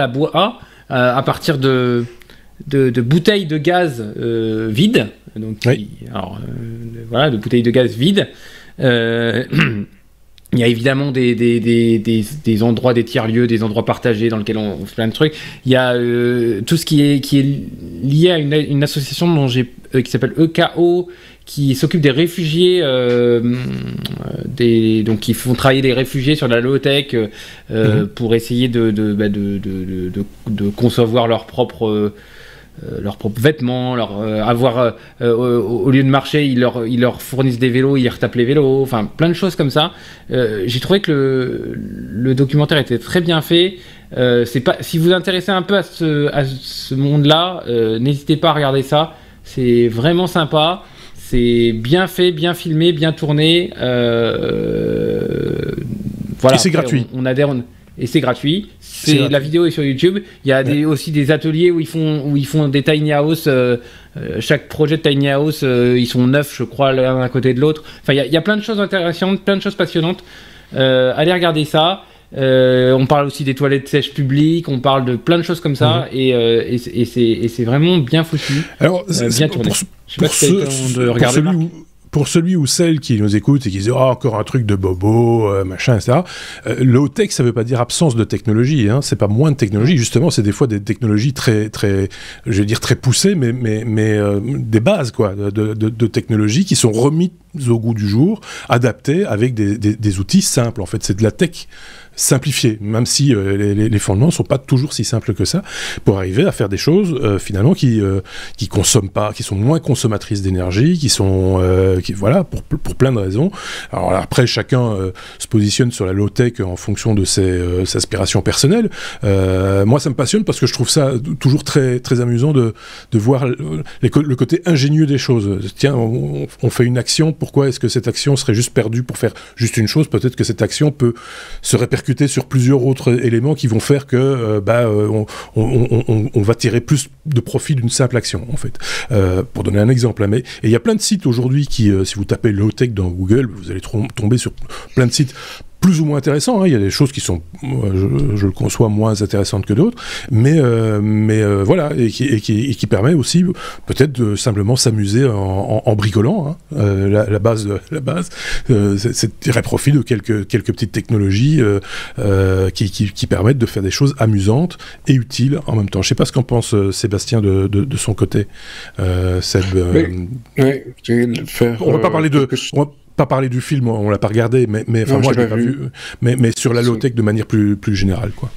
bois à partir de bouteilles de gaz vides. Donc, oui. De bouteilles de gaz vides. Il y a évidemment des endroits, des tiers-lieux, des endroits partagés dans lesquels on fait plein de trucs. Il y a tout ce qui est lié à une association qui s'appelle EKO, qui s'occupent des réfugiés, donc qui font travailler des réfugiés sur la low-tech pour essayer de concevoir leurs propres vêtements, au lieu de marcher, ils leur fournissent des vélos, ils retapent les vélos, enfin plein de choses comme ça. J'ai trouvé que le documentaire était très bien fait. Si vous vous intéressez un peu à ce monde-là, n'hésitez pas à regarder ça. C'est vraiment sympa. C'est bien fait, bien filmé, bien tourné. Voilà. Et c'est gratuit. Et c'est gratuit. La vidéo est sur YouTube. Il y a aussi des ateliers où ils font des tiny house. Chaque projet de tiny house, ils sont 9, je crois, l'un à côté de l'autre. Enfin, il y a plein de choses intéressantes, plein de choses passionnantes. Allez regarder ça. On parle aussi des toilettes sèches publiques. On parle de plein de choses comme ça. Et c'est vraiment bien foutu. Alors, bien tourné. Pour celui ou celle qui nous écoute et qui dit encore un truc de bobo, machin, etc. Low-tech, ça veut pas dire absence de technologie, hein. C'est pas moins de technologie, justement, c'est des fois des technologies très, je vais dire très poussées, mais des bases, quoi, de technologies qui sont remises au goût du jour, adaptées avec des outils simples. En fait, c'est de la tech simplifiée, même si les fondements ne sont pas toujours si simples que ça, pour arriver à faire des choses finalement qui consomment pas, qui sont moins consommatrices d'énergie, voilà, pour plein de raisons. Alors après, chacun se positionne sur la low-tech en fonction de ses aspirations personnelles. Moi, ça me passionne parce que je trouve ça toujours très, très amusant de voir le côté ingénieux des choses. Tiens, on fait une action, pourquoi est-ce que cette action serait juste perdue pour faire juste une chose? Peut-être que cette action peut se répercuter sur plusieurs autres éléments qui vont faire que on va tirer plus de profit d'une simple action, en fait. Pour donner un exemple. Hein, et il y a plein de sites aujourd'hui qui, si vous tapez low-tech dans Google, vous allez tomber sur plein de sites plus ou moins intéressants, hein. Il y a des choses qui sont, je le conçois, moins intéressantes que d'autres, mais voilà, et qui permet aussi peut-être de simplement s'amuser en bricolant, hein. La base, c'est de tirer profit de quelques petites technologies qui permettent de faire des choses amusantes et utiles en même temps. Je ne sais pas ce qu'en pense Sébastien de son côté. Seb, oui, je vais le faire. On ne va pas parler pas parler du film, on l'a pas regardé, mais enfin, moi je l'ai pas vu. Mais sur la low-tech de manière plus générale, quoi.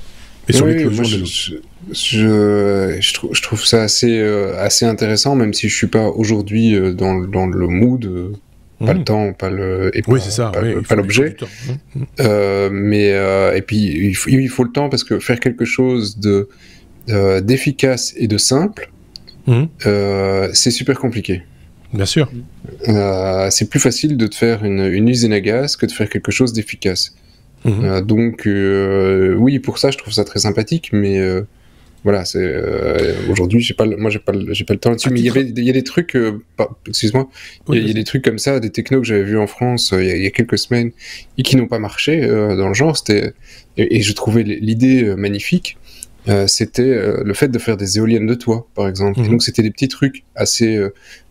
Et sur l'éclosion de low-tech. Je trouve ça assez intéressant, même si je suis pas aujourd'hui dans le mood, pas le temps, pas l'objet. Et puis il faut le temps, parce que faire quelque chose d'efficace et de simple, c'est super compliqué. Bien sûr. C'est plus facile de te faire une usine à gaz que de faire quelque chose d'efficace. Donc, oui, pour ça, je trouve ça très sympathique, mais voilà, aujourd'hui, j'ai pas le temps là-dessus. Mais il y a des trucs, excuse-moi, il y a des trucs comme ça, des technos que j'avais vus en France il y a quelques semaines et qui n'ont pas marché dans le genre. Et je trouvais l'idée magnifique. C'était le fait de faire des éoliennes de toit, par exemple. Et donc, c'était des petits trucs assez...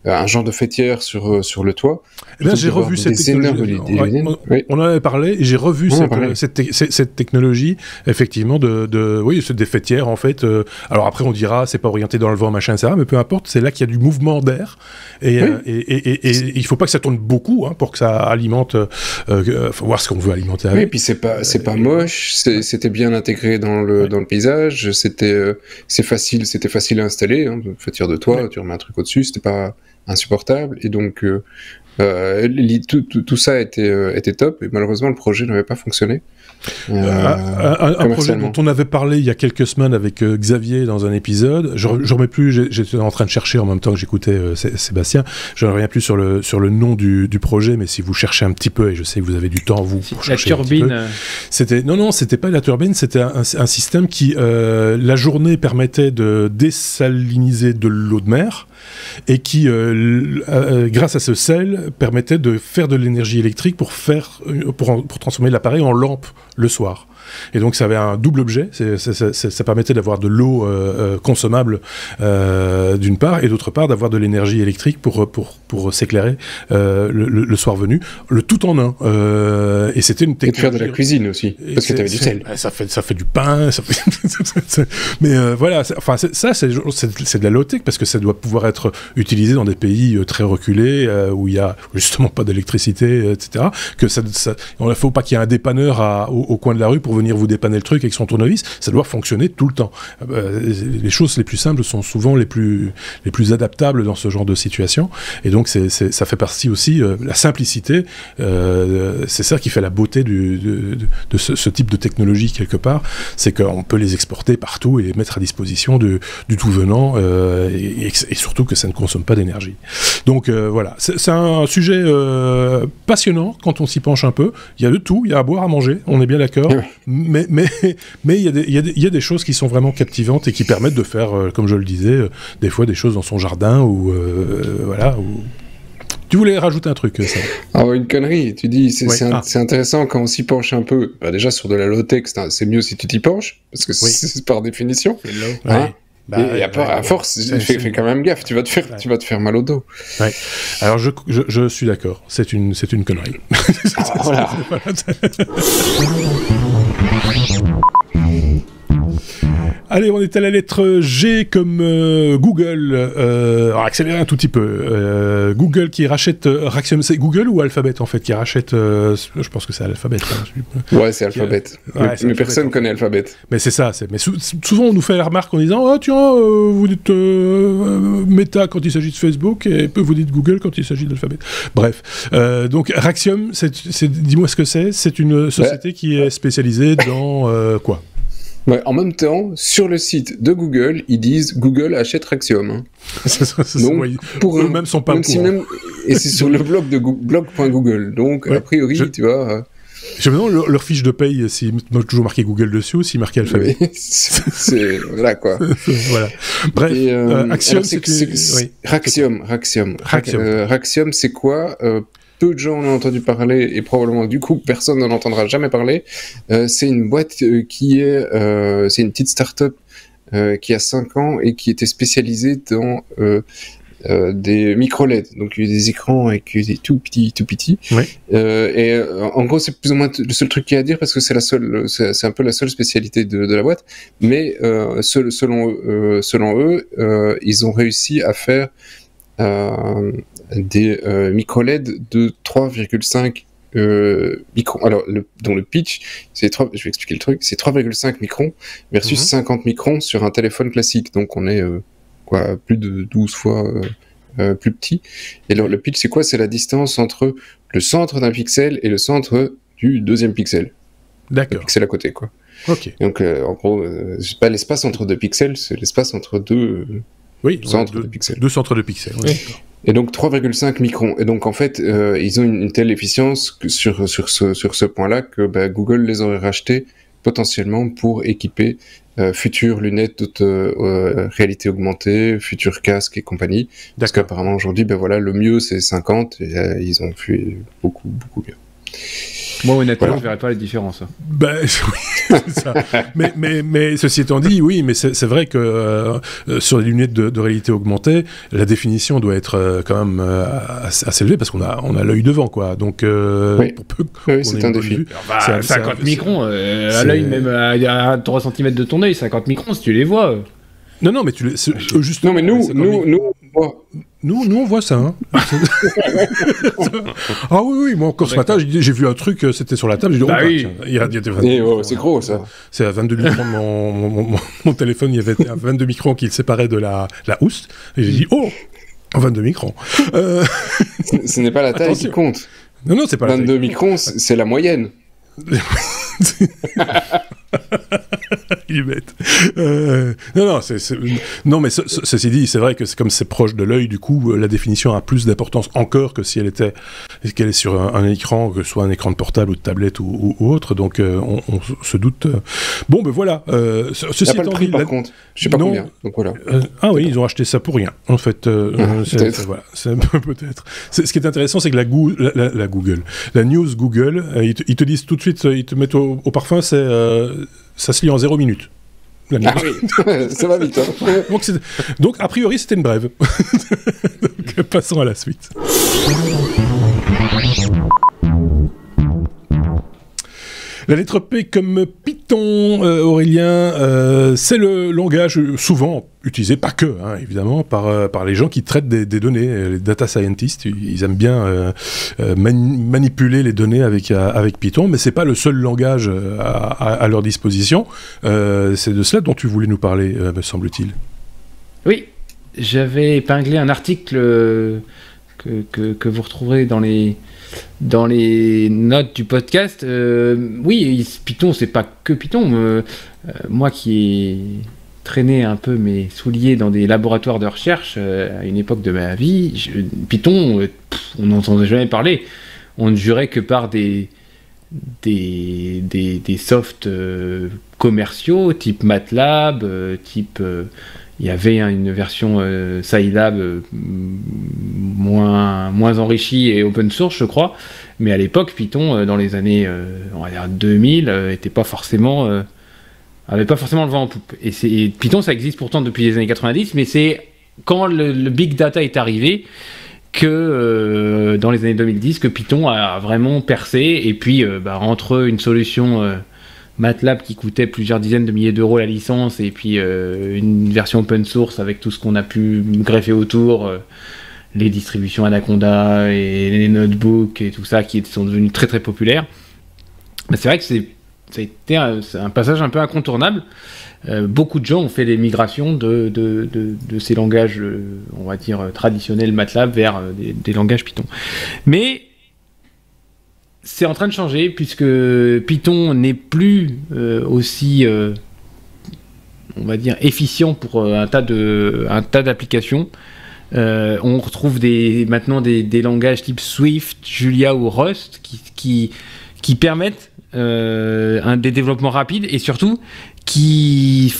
un genre de fêtière sur le toit. Et là, j'ai revu cette technologie. On en avait parlé, et j'ai revu cette technologie, effectivement, oui, c'est des fêtières, en fait. Alors après, on dira, c'est pas orienté dans le vent, machin, etc. Mais peu importe, c'est là qu'il y a du mouvement d'air. Et il faut pas que ça tourne beaucoup, hein, pour que ça alimente... faut voir ce qu'on veut alimenter avec. Oui, et puis c'est pas moche, c'était bien intégré dans le paysage. C'était facile à installer, hein, fêtière de toit, tu remets un truc au-dessus, c'était pas insupportable, et donc tout ça était top, et malheureusement le projet n'avait pas fonctionné. Un projet dont on avait parlé il y a quelques semaines avec Xavier dans un épisode, je remets plus, j'étais en train de chercher en même temps que j'écoutais Sébastien, je ne reviens plus sur le nom du projet, mais si vous cherchez un petit peu, et je sais que vous avez du temps, vous, pour chercher la turbine. Non, c'était pas la turbine, c'était un système qui, la journée, permettait de désaliniser de l'eau de mer, et qui, grâce à ce sel, permettait de faire de l'énergie électrique pour transformer l'appareil en lampe le soir. Et donc, ça avait un double objet. Ça permettait d'avoir de l'eau consommable d'une part, et d'autre part d'avoir de l'énergie électrique pour s'éclairer le soir venu, le tout en un. Et c'était une technologie. Et de faire de la cuisine aussi, parce que tu avais du sel. Ça fait du pain. Mais voilà, c'est de la low-tech, parce que ça doit pouvoir être utilisé dans des pays très reculés, où il y a justement pas d'électricité, etc. Que il ne faut pas qu'il y ait un dépanneur au coin de la rue pour venir vous dépanner le truc avec son tournevis. Ça doit fonctionner tout le temps. Les choses les plus simples sont souvent les plus adaptables dans ce genre de situation. Et donc, ça fait partie aussi, la simplicité, c'est ça qui fait la beauté de ce type de technologie quelque part, c'est qu'on peut les exporter partout et les mettre à disposition du tout venant, et surtout que ça ne consomme pas d'énergie. Donc voilà, c'est un sujet passionnant quand on s'y penche un peu. Il y a de tout, il y a à boire, à manger, on est bien d'accord, mais il y a des choses qui sont vraiment captivantes et qui permettent de faire, comme je le disais, des fois des choses dans son jardin ou voilà. Tu voulais rajouter un truc, ça? Ah, une connerie, tu dis, c'est intéressant quand on s'y penche un peu. Bah, déjà, sur de la low-tech, c'est mieux si tu t'y penches, parce que c'est par définition. C'est low. Hein, et à force, fais quand même gaffe, tu vas te faire mal au dos. Ouais. Alors, je suis d'accord, c'est une connerie. Voilà. Allez, on est à la lettre G comme Google. Alors, accélérer un tout petit peu. Google qui rachète Raxium. C'est Google ou Alphabet, en fait, qui rachète... je pense que c'est Alphabet. Hein, ouais, c'est Alphabet. Mais personne connaît Alphabet. Mais c'est ça. Mais souvent, on nous fait la remarque en disant « Ah, tiens, vous dites Meta quand il s'agit de Facebook, et vous dites Google quand il s'agit d'Alphabet. » Bref. Donc, Raxium, dis-moi ce que c'est. C'est une société qui est spécialisée dans quoi? Ouais, en même temps, sur le site de Google, ils disent Google achète Raxium. Hein. Donc, pour eux-mêmes sont pas au courant. Et c'est sur le blog de blog.google. Donc, a priori, tu vois. Je me demande leur fiche de paye s'ils ont toujours marqué Google dessus ou s'ils marquaient Alphabet. Oui, c'est voilà quoi. Voilà. Bref, Axiom, Raxium. Raxium, c'est quoi? Peu de gens en ont entendu parler et probablement du coup personne n'en entendra jamais parler. C'est une boîte qui est, c'est une petite start-up qui a 5 ans et qui était spécialisée dans des micro-LED, donc des écrans avec des tout petits. Oui. Et en gros, c'est plus ou moins le seul truc qu'il y a à dire parce que c'est un peu la seule spécialité de la boîte. Mais selon eux, ils ont réussi à faire des micro-LED de 3,5 microns. Alors, dont le pitch, je vais expliquer le truc, c'est 3,5 microns versus 50 microns sur un téléphone classique. Donc, on est plus de 12 fois plus petit. Et alors, le pitch, c'est quoi? C'est la distance entre le centre d'un pixel et le centre du deuxième pixel. D'accord. Le pixel à côté, quoi. Ok. Donc, en gros, c'est pas l'espace entre deux pixels, c'est l'espace entre deux centres de pixels. Deux centres de pixels, oui. Et donc 3,5 microns. Et donc en fait, ils ont une telle efficience sur ce point-là que Google les aurait rachetés potentiellement pour équiper futures lunettes de réalité augmentée, futurs casques et compagnie. Parce qu'apparemment aujourd'hui, le mieux c'est 50 et ils ont fait beaucoup mieux. Moi, honnêtement, je verrais pas la différence. Oui, c'est ça. mais ceci étant dit, oui, mais c'est vrai que sur les lunettes de réalité augmentée, la définition doit être quand même assez élevée parce qu'on a l'œil devant, quoi. Donc, oui, c'est un défi. 50 microns, à l'œil, même à 3 cm de ton œil, 50 microns, si tu les vois. Non, mais juste. Non, mais nous, on voit ça. Hein. Ah oui, moi encore ce matin, j'ai vu un truc, c'était sur la table, j'ai dit, il y a des 22 c'est gros ça. C'est à 22 microns de mon téléphone, il y avait 22 microns qui le séparaient de la housse, et j'ai dit, 22 microns. Ce n'est pas la taille qui compte. Non, c'est pas la taille. 22 microns, c'est la moyenne. Il est bête. Non, mais ceci dit, c'est vrai que comme c'est proche de l'œil, du coup, la définition a plus d'importance encore que si elle était qu'elle est sur un écran, que ce soit un écran de portable ou de tablette ou autre, donc on se doute. Bon, ben voilà. Ceci étant le prix, par contre, je sais pas combien. Donc voilà. Oui, ils ont acheté ça pour rien. En fait, peut-être. Peut-être. Ce qui est intéressant, c'est que la news Google, ils te disent tout de suite, ils te mettent au parfum, ça se lit en 0 minutes. Oui, ça va vite. Hein. Donc, a priori, c'était une brève. Donc, passons à la suite. La lettre P comme Python, Aurélien, c'est le langage souvent utilisé, pas que, hein, évidemment, par les gens qui traitent des données, les data scientists. Ils aiment bien manipuler les données avec Python, mais c'est pas le seul langage à leur disposition. C'est de cela dont tu voulais nous parler, me semble-t-il. Oui, j'avais épinglé un article que vous retrouverez dans les notes du podcast. Oui, Python, c'est pas que Python. Moi qui ai traîné un peu mes souliers dans des laboratoires de recherche à une époque de ma vie, Python, on n'entendait jamais parler. On ne jurait que par des softs commerciaux, type MATLAB, il y avait une version Scilab moins enrichie et open source, je crois. Mais à l'époque, Python, dans les années on va dire 2000, avait pas forcément le vent en poupe. Et Python, ça existe pourtant depuis les années 90, mais c'est quand le big data est arrivé que dans les années 2010, que Python a vraiment percé. Et puis, entre une solution MATLAB qui coûtait plusieurs dizaines de milliers d'euros la licence, et puis une version open source avec tout ce qu'on a pu greffer autour, les distributions Anaconda et les notebooks et tout ça qui sont devenus très très populaires. Mais c'est vrai que ça a été un passage un peu incontournable. Beaucoup de gens ont fait des migrations de ces langages, on va dire, traditionnels MATLAB vers des langages Python. Mais c'est en train de changer, puisque Python n'est plus aussi, on va dire, efficient pour un tas d'applications. On retrouve maintenant des langages type Swift, Julia ou Rust qui permettent des développements rapides et surtout qui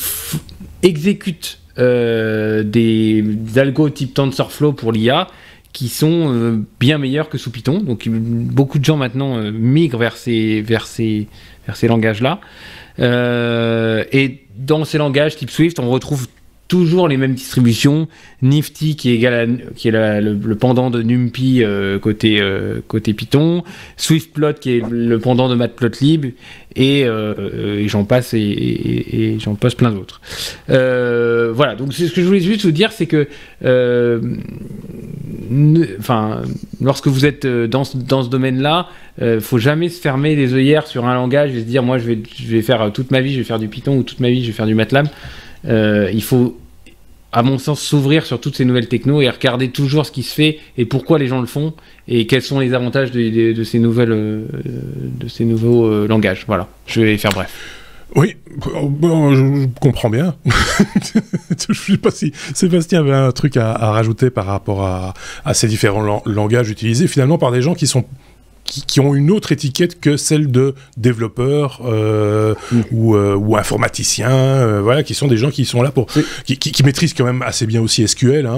exécutent des algos type TensorFlow pour l'IA qui sont bien meilleurs que sous Python. Donc beaucoup de gens maintenant migrent vers ces langages-là. Et dans ces langages type Swift, on retrouve toujours les mêmes distributions. Nifty qui est le pendant de NumPy côté Python, Swiftplot qui est le pendant de Matplotlib, et j'en passe et j'en passe plein d'autres. Voilà, donc c'est ce que je voulais juste vous dire, c'est que lorsque vous êtes dans ce domaine-là, faut jamais se fermer les œillères sur un langage et se dire moi je vais faire toute ma vie je vais faire du Python, ou toute ma vie je vais faire du MATLAB. Il faut, à mon sens, s'ouvrir sur toutes ces nouvelles technos et regarder toujours ce qui se fait et pourquoi les gens le font et quels sont les avantages de ces nouveaux langages. Voilà, je vais faire bref. Oui, je comprends bien. Je ne sais pas si Sébastien avait un truc à rajouter par rapport à ces différents langages utilisés finalement par des gens qui ont une autre étiquette que celle de développeurs ou informaticiens, voilà, qui sont des gens qui sont là qui maîtrisent quand même assez bien aussi SQL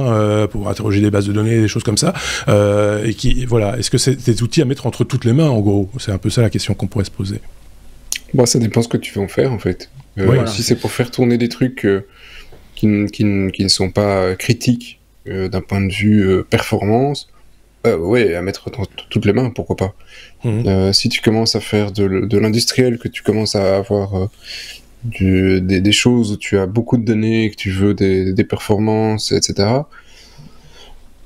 pour interroger des bases de données, des choses comme ça, et est-ce que c'est des outils à mettre entre toutes les mains, en gros? C'est un peu ça la question qu'on pourrait se poser. Bon, ça dépend ce que tu veux en faire, en fait. Si c'est pour faire tourner des trucs qui ne sont pas critiques d'un point de vue performance, ouais, à mettre dans toutes les mains, pourquoi pas. Si tu commences à faire de l'industriel, que tu commences à avoir des choses où tu as beaucoup de données, que tu veux des performances, etc.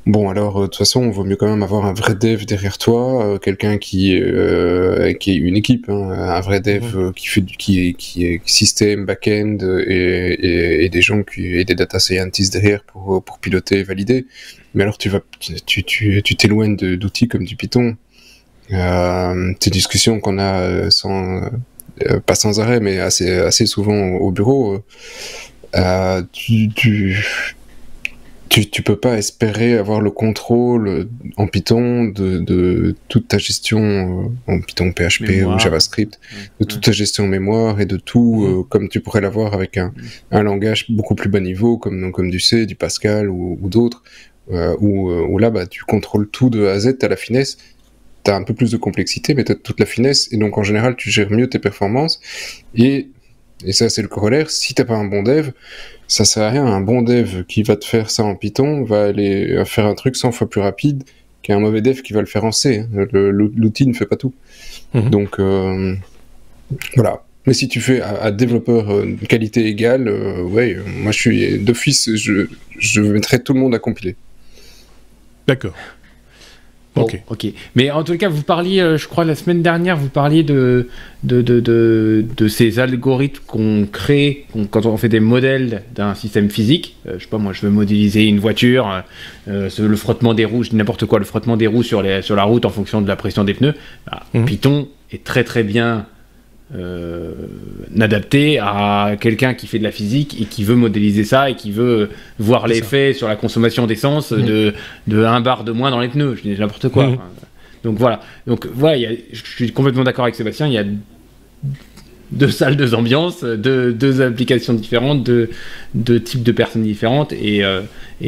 Bon, alors, de toute façon, il vaut mieux quand même avoir un vrai dev derrière toi, quelqu'un qui est une équipe, un vrai dev qui est système, back-end, et des gens et des data scientists derrière pour piloter et valider. Mais alors, tu t'éloignes d'outils comme du Python. Ces discussions qu'on a pas sans arrêt, mais assez souvent au bureau, tu peux pas espérer avoir le contrôle en Python de toute ta gestion en Python, PHP Mémoire. ou JavaScript, de toute ta gestion mémoire et de tout comme tu pourrais l'avoir avec un langage beaucoup plus bas niveau comme du C, du Pascal ou d'autres, où là tu contrôles tout de A à Z, t'as la finesse. T'as un peu plus de complexité, mais t'as toute la finesse, et donc en général, tu gères mieux tes performances, et ça c'est le corollaire, si t'as pas un bon dev, ça sert à rien. Un bon dev qui va te faire ça en Python va aller faire un truc 100 fois plus rapide qu'un mauvais dev qui va le faire en C. L'outil ne fait pas tout. Donc voilà. Mais si tu fais à développeur qualité égale, moi je suis d'office, je mettrai tout le monde à compiler. D'accord. Bon, ok. Mais en tout cas, vous parliez, je crois la semaine dernière, vous parliez de ces algorithmes qu'on crée quand on fait des modèles d'un système physique. Je sais pas, moi, je veux modéliser une voiture, le frottement des roues, je dis n'importe quoi, le frottement des roues sur la route en fonction de la pression des pneus. Python est très très bien adapté à quelqu'un qui fait de la physique et qui veut modéliser ça et qui veut voir l'effet sur la consommation d'essence de 1 bar de moins dans les pneus, je dis n'importe quoi. Donc voilà, je suis complètement d'accord avec Sébastien, il y a 2 salles, 2 ambiances, 2 applications différentes, 2 types de personnes différentes, et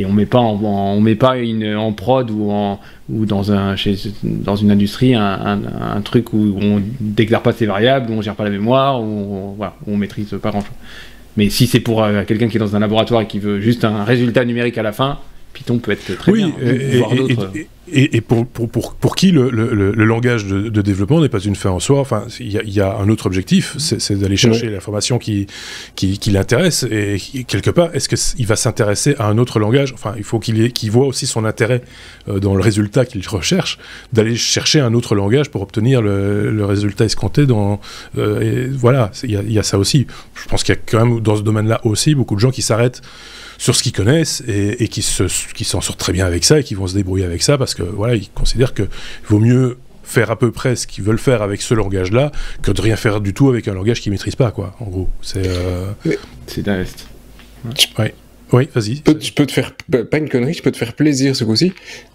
on met pas en prod ou dans une industrie un truc où on déclare pas ses variables, où on gère pas la mémoire, où on maîtrise pas grand chose. Mais si c'est pour quelqu'un qui est dans un laboratoire et qui veut juste un résultat numérique à la fin, Python peut être très bien. Et pour qui le langage de développement n'est pas une fin en soi, enfin, il y a un autre objectif, c'est d'aller chercher l'information qui l'intéresse, et quelque part, est-ce qu'il va s'intéresser à un autre langage? Enfin, il faut qu'il voit aussi son intérêt dans le résultat qu'il recherche, d'aller chercher un autre langage pour obtenir le résultat escompté. Et voilà, il y a ça aussi. Je pense qu'il y a quand même dans ce domaine-là aussi beaucoup de gens qui s'arrêtent sur ce qu'ils connaissent et qui s'en sortent très bien avec ça et qui vont se débrouiller avec ça parce que voilà, ils considèrent qu'il vaut mieux faire à peu près ce qu'ils veulent faire avec ce langage-là que de rien faire du tout avec un langage qu'ils ne maîtrisent pas, quoi, en gros. C'est d'invest. Oui, vas-y. Je peux te faire, pas une connerie, je peux te faire plaisir ce coup-ci.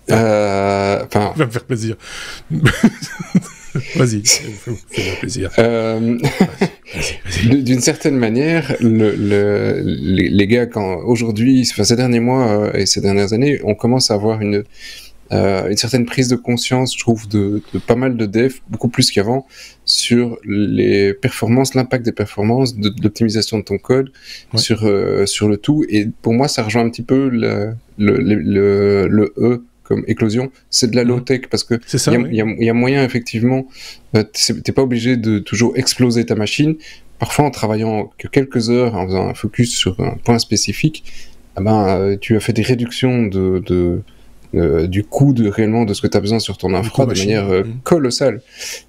Va me faire plaisir. Vas-y, fais-moi plaisir. Vas-y. D'une certaine manière, les gars, aujourd'hui, ces derniers mois et ces dernières années, on commence à avoir une certaine prise de conscience, je trouve, de pas mal de devs, beaucoup plus qu'avant, sur les performances, l'impact des performances, de l'optimisation de ton code, sur le tout. Et pour moi, ça rejoint un petit peu le E comme éclosion, c'est de la low-tech, parce que il y a moyen, effectivement, t'es pas obligé de toujours exploser ta machine. Parfois, en travaillant que quelques heures, en faisant un focus sur un point spécifique, tu as fait des réductions du coût réellement de ce que tu as besoin sur ton infra de manière colossale.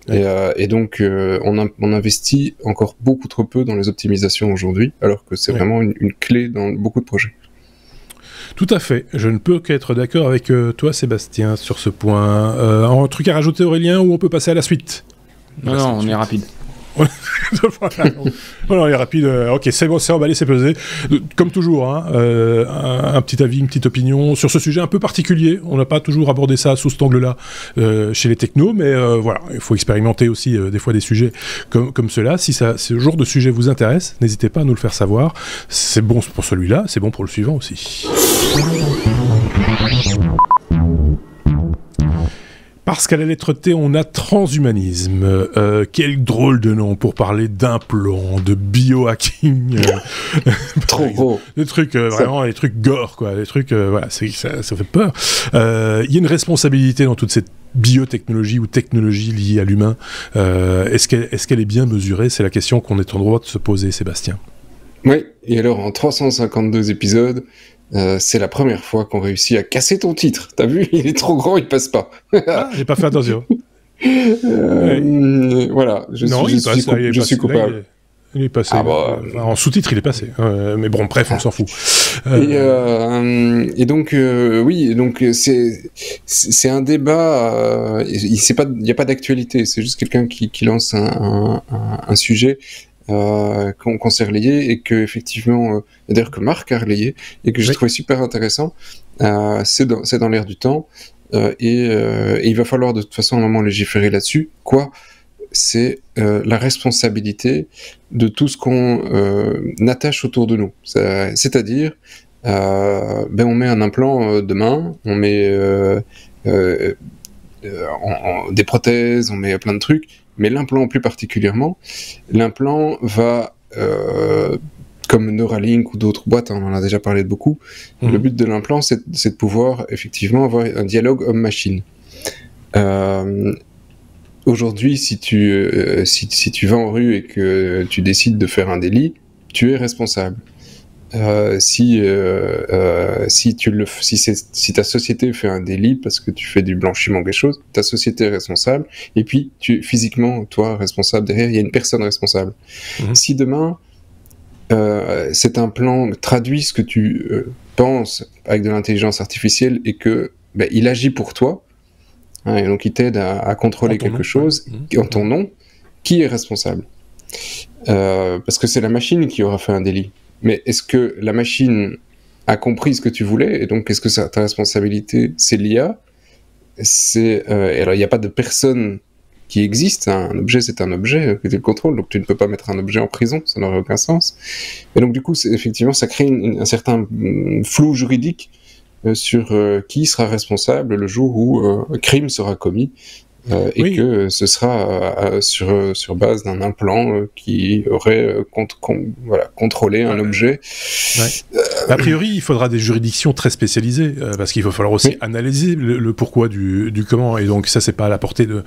Et donc, on investit encore beaucoup trop peu dans les optimisations aujourd'hui, alors que c'est vraiment une clé dans beaucoup de projets. Tout à fait. Je ne peux qu'être d'accord avec toi, Sébastien, sur ce point. Un truc à rajouter, Aurélien, ou on peut passer à la suite? Non, on est rapide. Voilà, il est rapide. Ok, c'est bon, c'est emballé, c'est pesé. Comme toujours, un petit avis, une petite opinion sur ce sujet un peu particulier. On n'a pas toujours abordé ça sous cet angle-là chez les technos, mais voilà, il faut expérimenter aussi des fois des sujets comme ceux-là. Si ce genre de sujet vous intéresse, n'hésitez pas à nous le faire savoir. C'est bon pour celui-là, c'est bon pour le suivant aussi. Parce qu'à la lettre T, on a transhumanisme. Quel drôle de nom pour parler d'implants, de biohacking. Trop gros. Des trucs, vraiment, des trucs gore, quoi. Des trucs, voilà, ça fait peur. Il y a une responsabilité dans toute cette biotechnologie ou technologie liée à l'humain. Est-ce qu'elle est bien mesurée? C'est la question qu'on est en droit de se poser, Sébastien. Oui, et alors en 352 épisodes, c'est la première fois qu'on réussit à casser ton titre. T'as vu, il est trop grand, il passe pas. J'ai pas fait attention. Voilà, je suis coupable. Il est passé. En sous-titre, il est passé. Mais bon, bref, on s'en fout. Et donc, oui, donc c'est un débat. Il n'y a pas d'actualité. C'est juste quelqu'un qui lance un sujet. qu'on s'est relayé et que effectivement, d'ailleurs que Marc a relayé et que j'ai trouvé super intéressant. C'est dans l'air du temps et il va falloir de toute façon à un moment légiférer là-dessus. C'est la responsabilité de tout ce qu'on attache autour de nous. C'est-à-dire, on met un implant demain, on met des prothèses, on met plein de trucs, mais l'implant plus particulièrement, l'implant va, comme Neuralink ou d'autres boîtes, on en a déjà parlé de beaucoup, le but de l'implant, c'est de pouvoir effectivement avoir un dialogue homme-machine. Aujourd'hui, si tu vas en rue et que tu décides de faire un délit, tu es responsable. Si ta société fait un délit parce que tu fais du blanchiment ou quelque chose, ta société est responsable, et puis physiquement, toi, responsable derrière, il y a une personne responsable. Si demain, cet implant traduit ce que tu penses avec de l'intelligence artificielle et que il agit pour toi, et donc il t'aide à contrôler quelque chose en ton nom, qui est responsable? Parce que c'est la machine qui aura fait un délit. Mais est-ce que la machine a compris ce que tu voulais, et donc est-ce que ta responsabilité, c'est l'IA? Alors il n'y a pas de personne qui existe, un objet c'est un objet que tu le contrôles, donc tu ne peux pas mettre un objet en prison, ça n'aurait aucun sens. Et donc du coup, effectivement, ça crée un certain flou juridique sur qui sera responsable le jour où un crime sera commis. Et que ce sera sur base d'un implant qui aurait contrôlé un objet. A priori, il faudra des juridictions très spécialisées, parce qu'il va falloir aussi analyser le pourquoi du comment, et donc ça, c'est pas à la portée de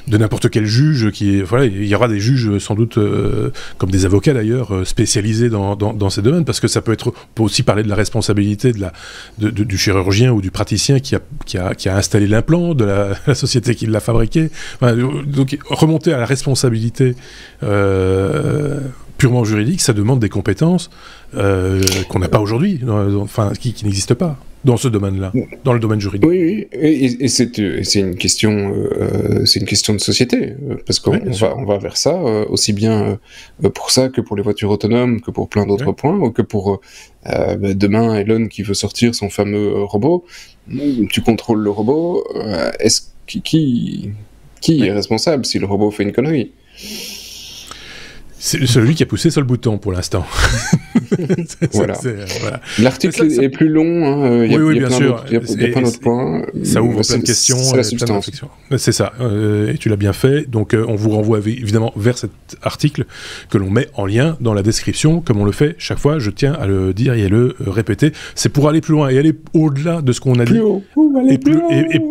n'importe quel juge. Il y aura des juges, sans doute, comme des avocats d'ailleurs, spécialisés dans ces domaines, parce que on peut aussi parler de la responsabilité du chirurgien ou du praticien qui a installé l'implant, de la société qui l'a fabriqué. Donc remonter à la responsabilité purement juridique, ça demande des compétences qu'on n'a pas aujourd'hui, qui n'existent pas dans ce domaine-là, dans le domaine juridique. Oui, et c'est une question de société, parce qu'on va vers ça, aussi bien pour ça que pour les voitures autonomes, que pour plein d'autres points, ou que pour demain Elon qui veut sortir son fameux robot. Tu contrôles le robot, qui est responsable si le robot fait une connerie? C'est celui qui a poussé sur le bouton pour l'instant. Voilà. L'article est plus long. Il y a plein d'autres points. Ça ouvre plein de questions. C'est la substance. C'est ça. Et tu l'as bien fait. Donc, on vous renvoie évidemment vers cet article que l'on met en lien dans la description, comme on le fait chaque fois. Je tiens à le dire et à le répéter. C'est pour aller plus loin et aller au-delà de ce qu'on a dit.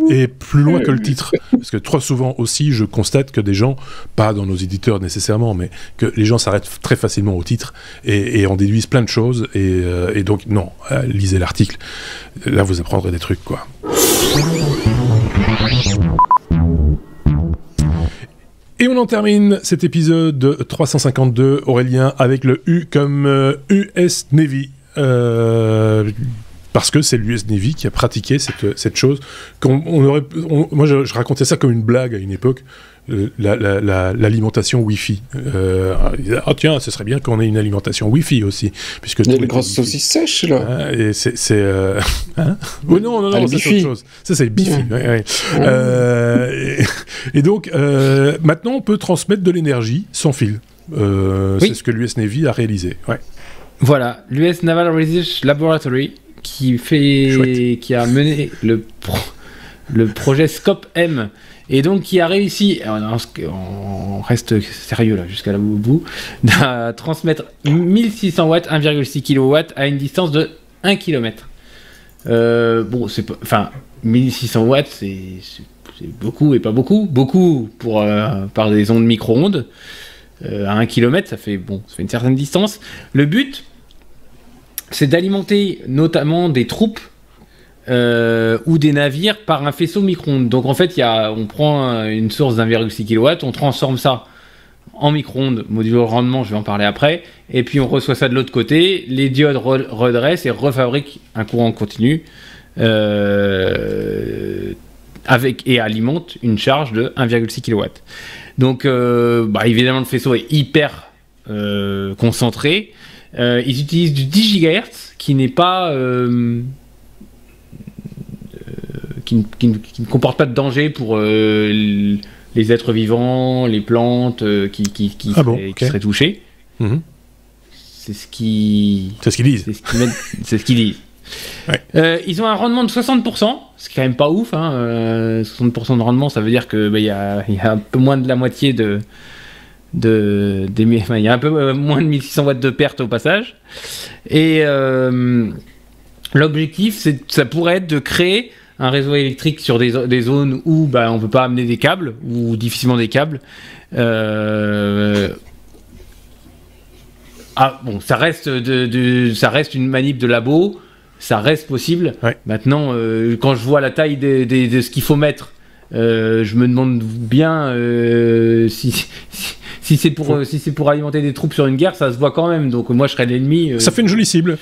Et plus loin que le titre. Parce que trop souvent aussi, je constate que des gens, pas dans nos éditeurs nécessairement, mais que les gens s'arrêtent très facilement au titre et en déduisent plein de choses, et donc non, lisez l'article, là vous apprendrez des trucs, quoi. Et on en termine cet épisode 352, Aurélien, avec le U comme US Navy. Parce que c'est l'US Navy qui a pratiqué cette chose. Moi, je racontais ça comme une blague à une époque, l'alimentation Wi-Fi. Tiens, ce serait bien qu'on ait une alimentation Wi-Fi aussi. Puisque il y a une grosse saucisse sèche, là. Et oh, non, ça c'est autre chose. Ça, c'est Bifi. Et donc, maintenant, on peut transmettre de l'énergie sans fil. C'est ce que l'US Navy a réalisé. Voilà, l'US Naval Research Laboratory qui a mené le projet SCOP-M, et donc qui a réussi, on reste sérieux là jusqu'à la bout, à transmettre 1600 watts, 1,6 kW à une distance de 1 km. 1600 watts, c'est beaucoup et pas beaucoup. Beaucoup par des ondes micro-ondes. À 1 km, ça fait une certaine distance. Le but, c'est d'alimenter notamment des troupes ou des navires par un faisceau micro-ondes. Donc en fait, on prend une source d'1,6 kW, on transforme ça en micro-ondes, modulo rendement, je vais en parler après, et puis on reçoit ça de l'autre côté, les diodes redressent et refabriquent un courant continu et alimentent une charge de 1,6 kW. Donc évidemment, le faisceau est hyper concentré. Ils utilisent du 10 GHz qui n'est pas qui ne comporte pas de danger pour les êtres vivants, les plantes qui seraient touchés. Mmh. C'est ce qu'ils disent. C'est ce qu'ils disent. Ouais. Ils ont un rendement de 60%, c'est quand même pas ouf. 60% de rendement, ça veut dire que y a un peu moins de la moitié il y a un peu moins de 1600 watts de perte au passage. Et l'objectif, ça pourrait être de créer un réseau électrique sur des zones où on peut pas amener des câbles, ou difficilement des câbles. Ça reste une manip de labo, ça reste possible. Ouais. Maintenant, quand je vois la taille de ce qu'il faut mettre, je me demande bien si c'est pour alimenter des troupes sur une guerre, ça se voit quand même. Donc moi, je serais l'ennemi. Ça fait une jolie cible.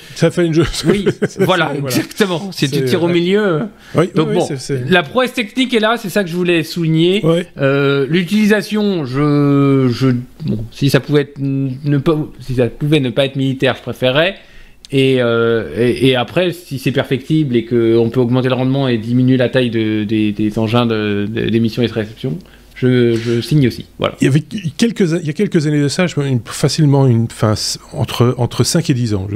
Oui, voilà, exactement. Si tu tires au milieu. Oui, donc oui, bon, la prouesse technique est là. C'est ça que je voulais souligner. Oui. L'utilisation, si ça pouvait ne pas être militaire, je préférerais. Et après, si c'est perfectible et qu'on peut augmenter le rendement et diminuer la taille des engins d'émission et de réception, je signe aussi. Voilà. Il y a quelques années de ça, facilement entre 5 et 10 ans,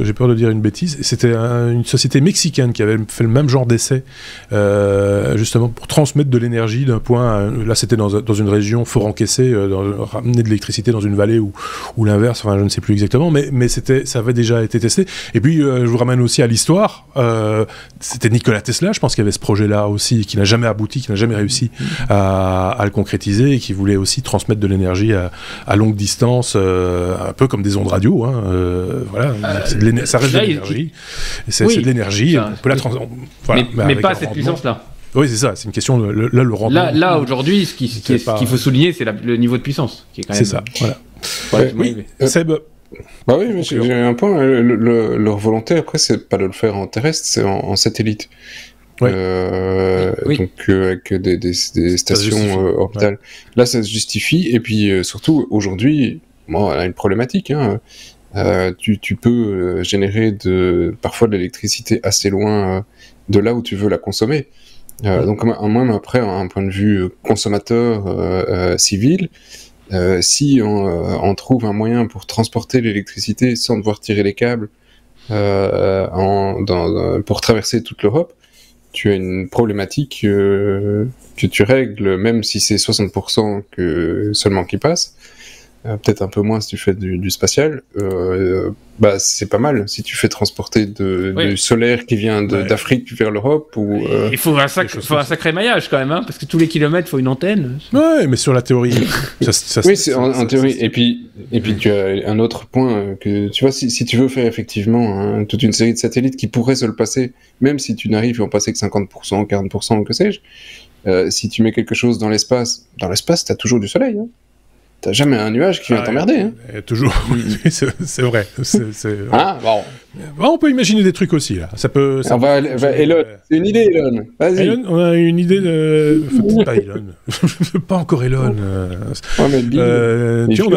j'ai peur de dire une bêtise, c'était une société mexicaine qui avait fait le même genre d'essai, justement pour transmettre de l'énergie d'un point là c'était dans une région fort encaissée, ramener de l'électricité dans une vallée ou l'inverse, je ne sais plus exactement, mais ça avait déjà été testé. Et puis je vous ramène aussi à l'histoire, c'était Nikola Tesla, je pense qu'il y avait ce projet-là aussi, qui n'a jamais abouti, qui n'a jamais réussi à le concrétiser, et qui voulait aussi transmettre de l'énergie à longue distance, un peu comme des ondes radio, voilà, ça reste de l'énergie, c'est de l'énergie, on peut la mais pas à cette puissance-là. Oui, c'est ça, c'est une question de le rendement. Là aujourd'hui, ce qu'il faut souligner, c'est le niveau de puissance, qui est quand même... C'est ça, voilà. Seb. Bah oui, j'ai un point, leur volonté après, c'est pas de le faire en terrestre, c'est en satellite. Ouais. Donc avec des stations orbitales. Ouais. Là, ça se justifie. Et puis surtout aujourd'hui, on a une problématique. Tu peux générer parfois de l'électricité assez loin de là où tu veux la consommer. Donc même après, un point de vue consommateur civil, si on trouve un moyen pour transporter l'électricité sans devoir tirer les câbles pour traverser toute l'Europe, tu as une problématique que tu règles, même si c'est 60% seulement qui passe, peut-être un peu moins si tu fais du spatial, c'est pas mal. Si tu fais transporter du solaire qui vient d'Afrique vers l'Europe, il faut un sacré maillage quand même, parce que tous les kilomètres, il faut une antenne. Ouais, mais sur la théorie, c'est en théorie. Et puis tu as un autre point que tu vois, si tu veux faire effectivement toute une série de satellites qui pourraient se le passer, même si tu n'arrives à en passer que 50%, 40%, que sais-je, si tu mets quelque chose dans l'espace, t'as toujours du soleil. T'as jamais un nuage qui vient t'emmerder. Toujours, c'est vrai. Bon. On peut imaginer des trucs aussi, là. Elon, c'est une idée, Elon. Vas-y. Elon, on a une idée de... pas Elon. Pas encore Elon. Tiens, on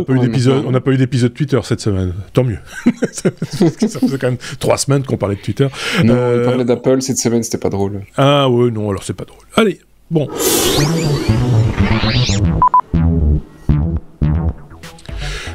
n'a pas eu d'épisode Twitter cette semaine. Tant mieux. Ça faisait quand même 3 semaines qu'on parlait de Twitter. Non, on parlait d'Apple cette semaine, c'était pas drôle. Ah ouais, non, alors c'est pas drôle. Allez, bon.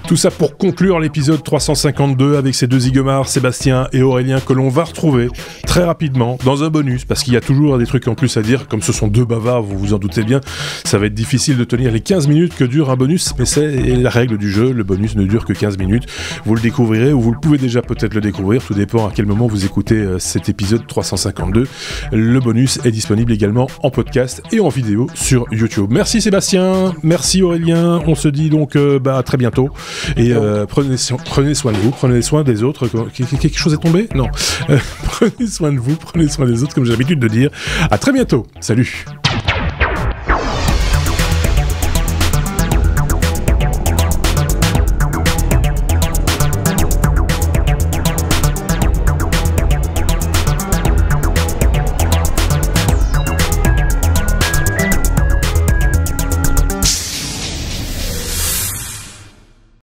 Tout ça pour conclure l'épisode 352 avec ces deux zigomards, Sébastien et Aurélien, que l'on va retrouver très rapidement dans un bonus, parce qu'il y a toujours des trucs en plus à dire, comme ce sont deux bavards, vous vous en doutez bien, ça va être difficile de tenir les 15 minutes que dure un bonus, mais c'est la règle du jeu, le bonus ne dure que 15 minutes, vous le découvrirez, ou vous le pouvez déjà peut-être le découvrir, tout dépend à quel moment vous écoutez cet épisode 352. Le bonus est disponible également en podcast et en vidéo sur YouTube. Merci Sébastien, merci Aurélien, on se dit donc à très bientôt. Et prenez soin de vous, prenez soin des autres. Quelque chose est tombé ? Non. Prenez soin de vous, prenez soin des autres, comme j'ai l'habitude de dire. À très bientôt. Salut.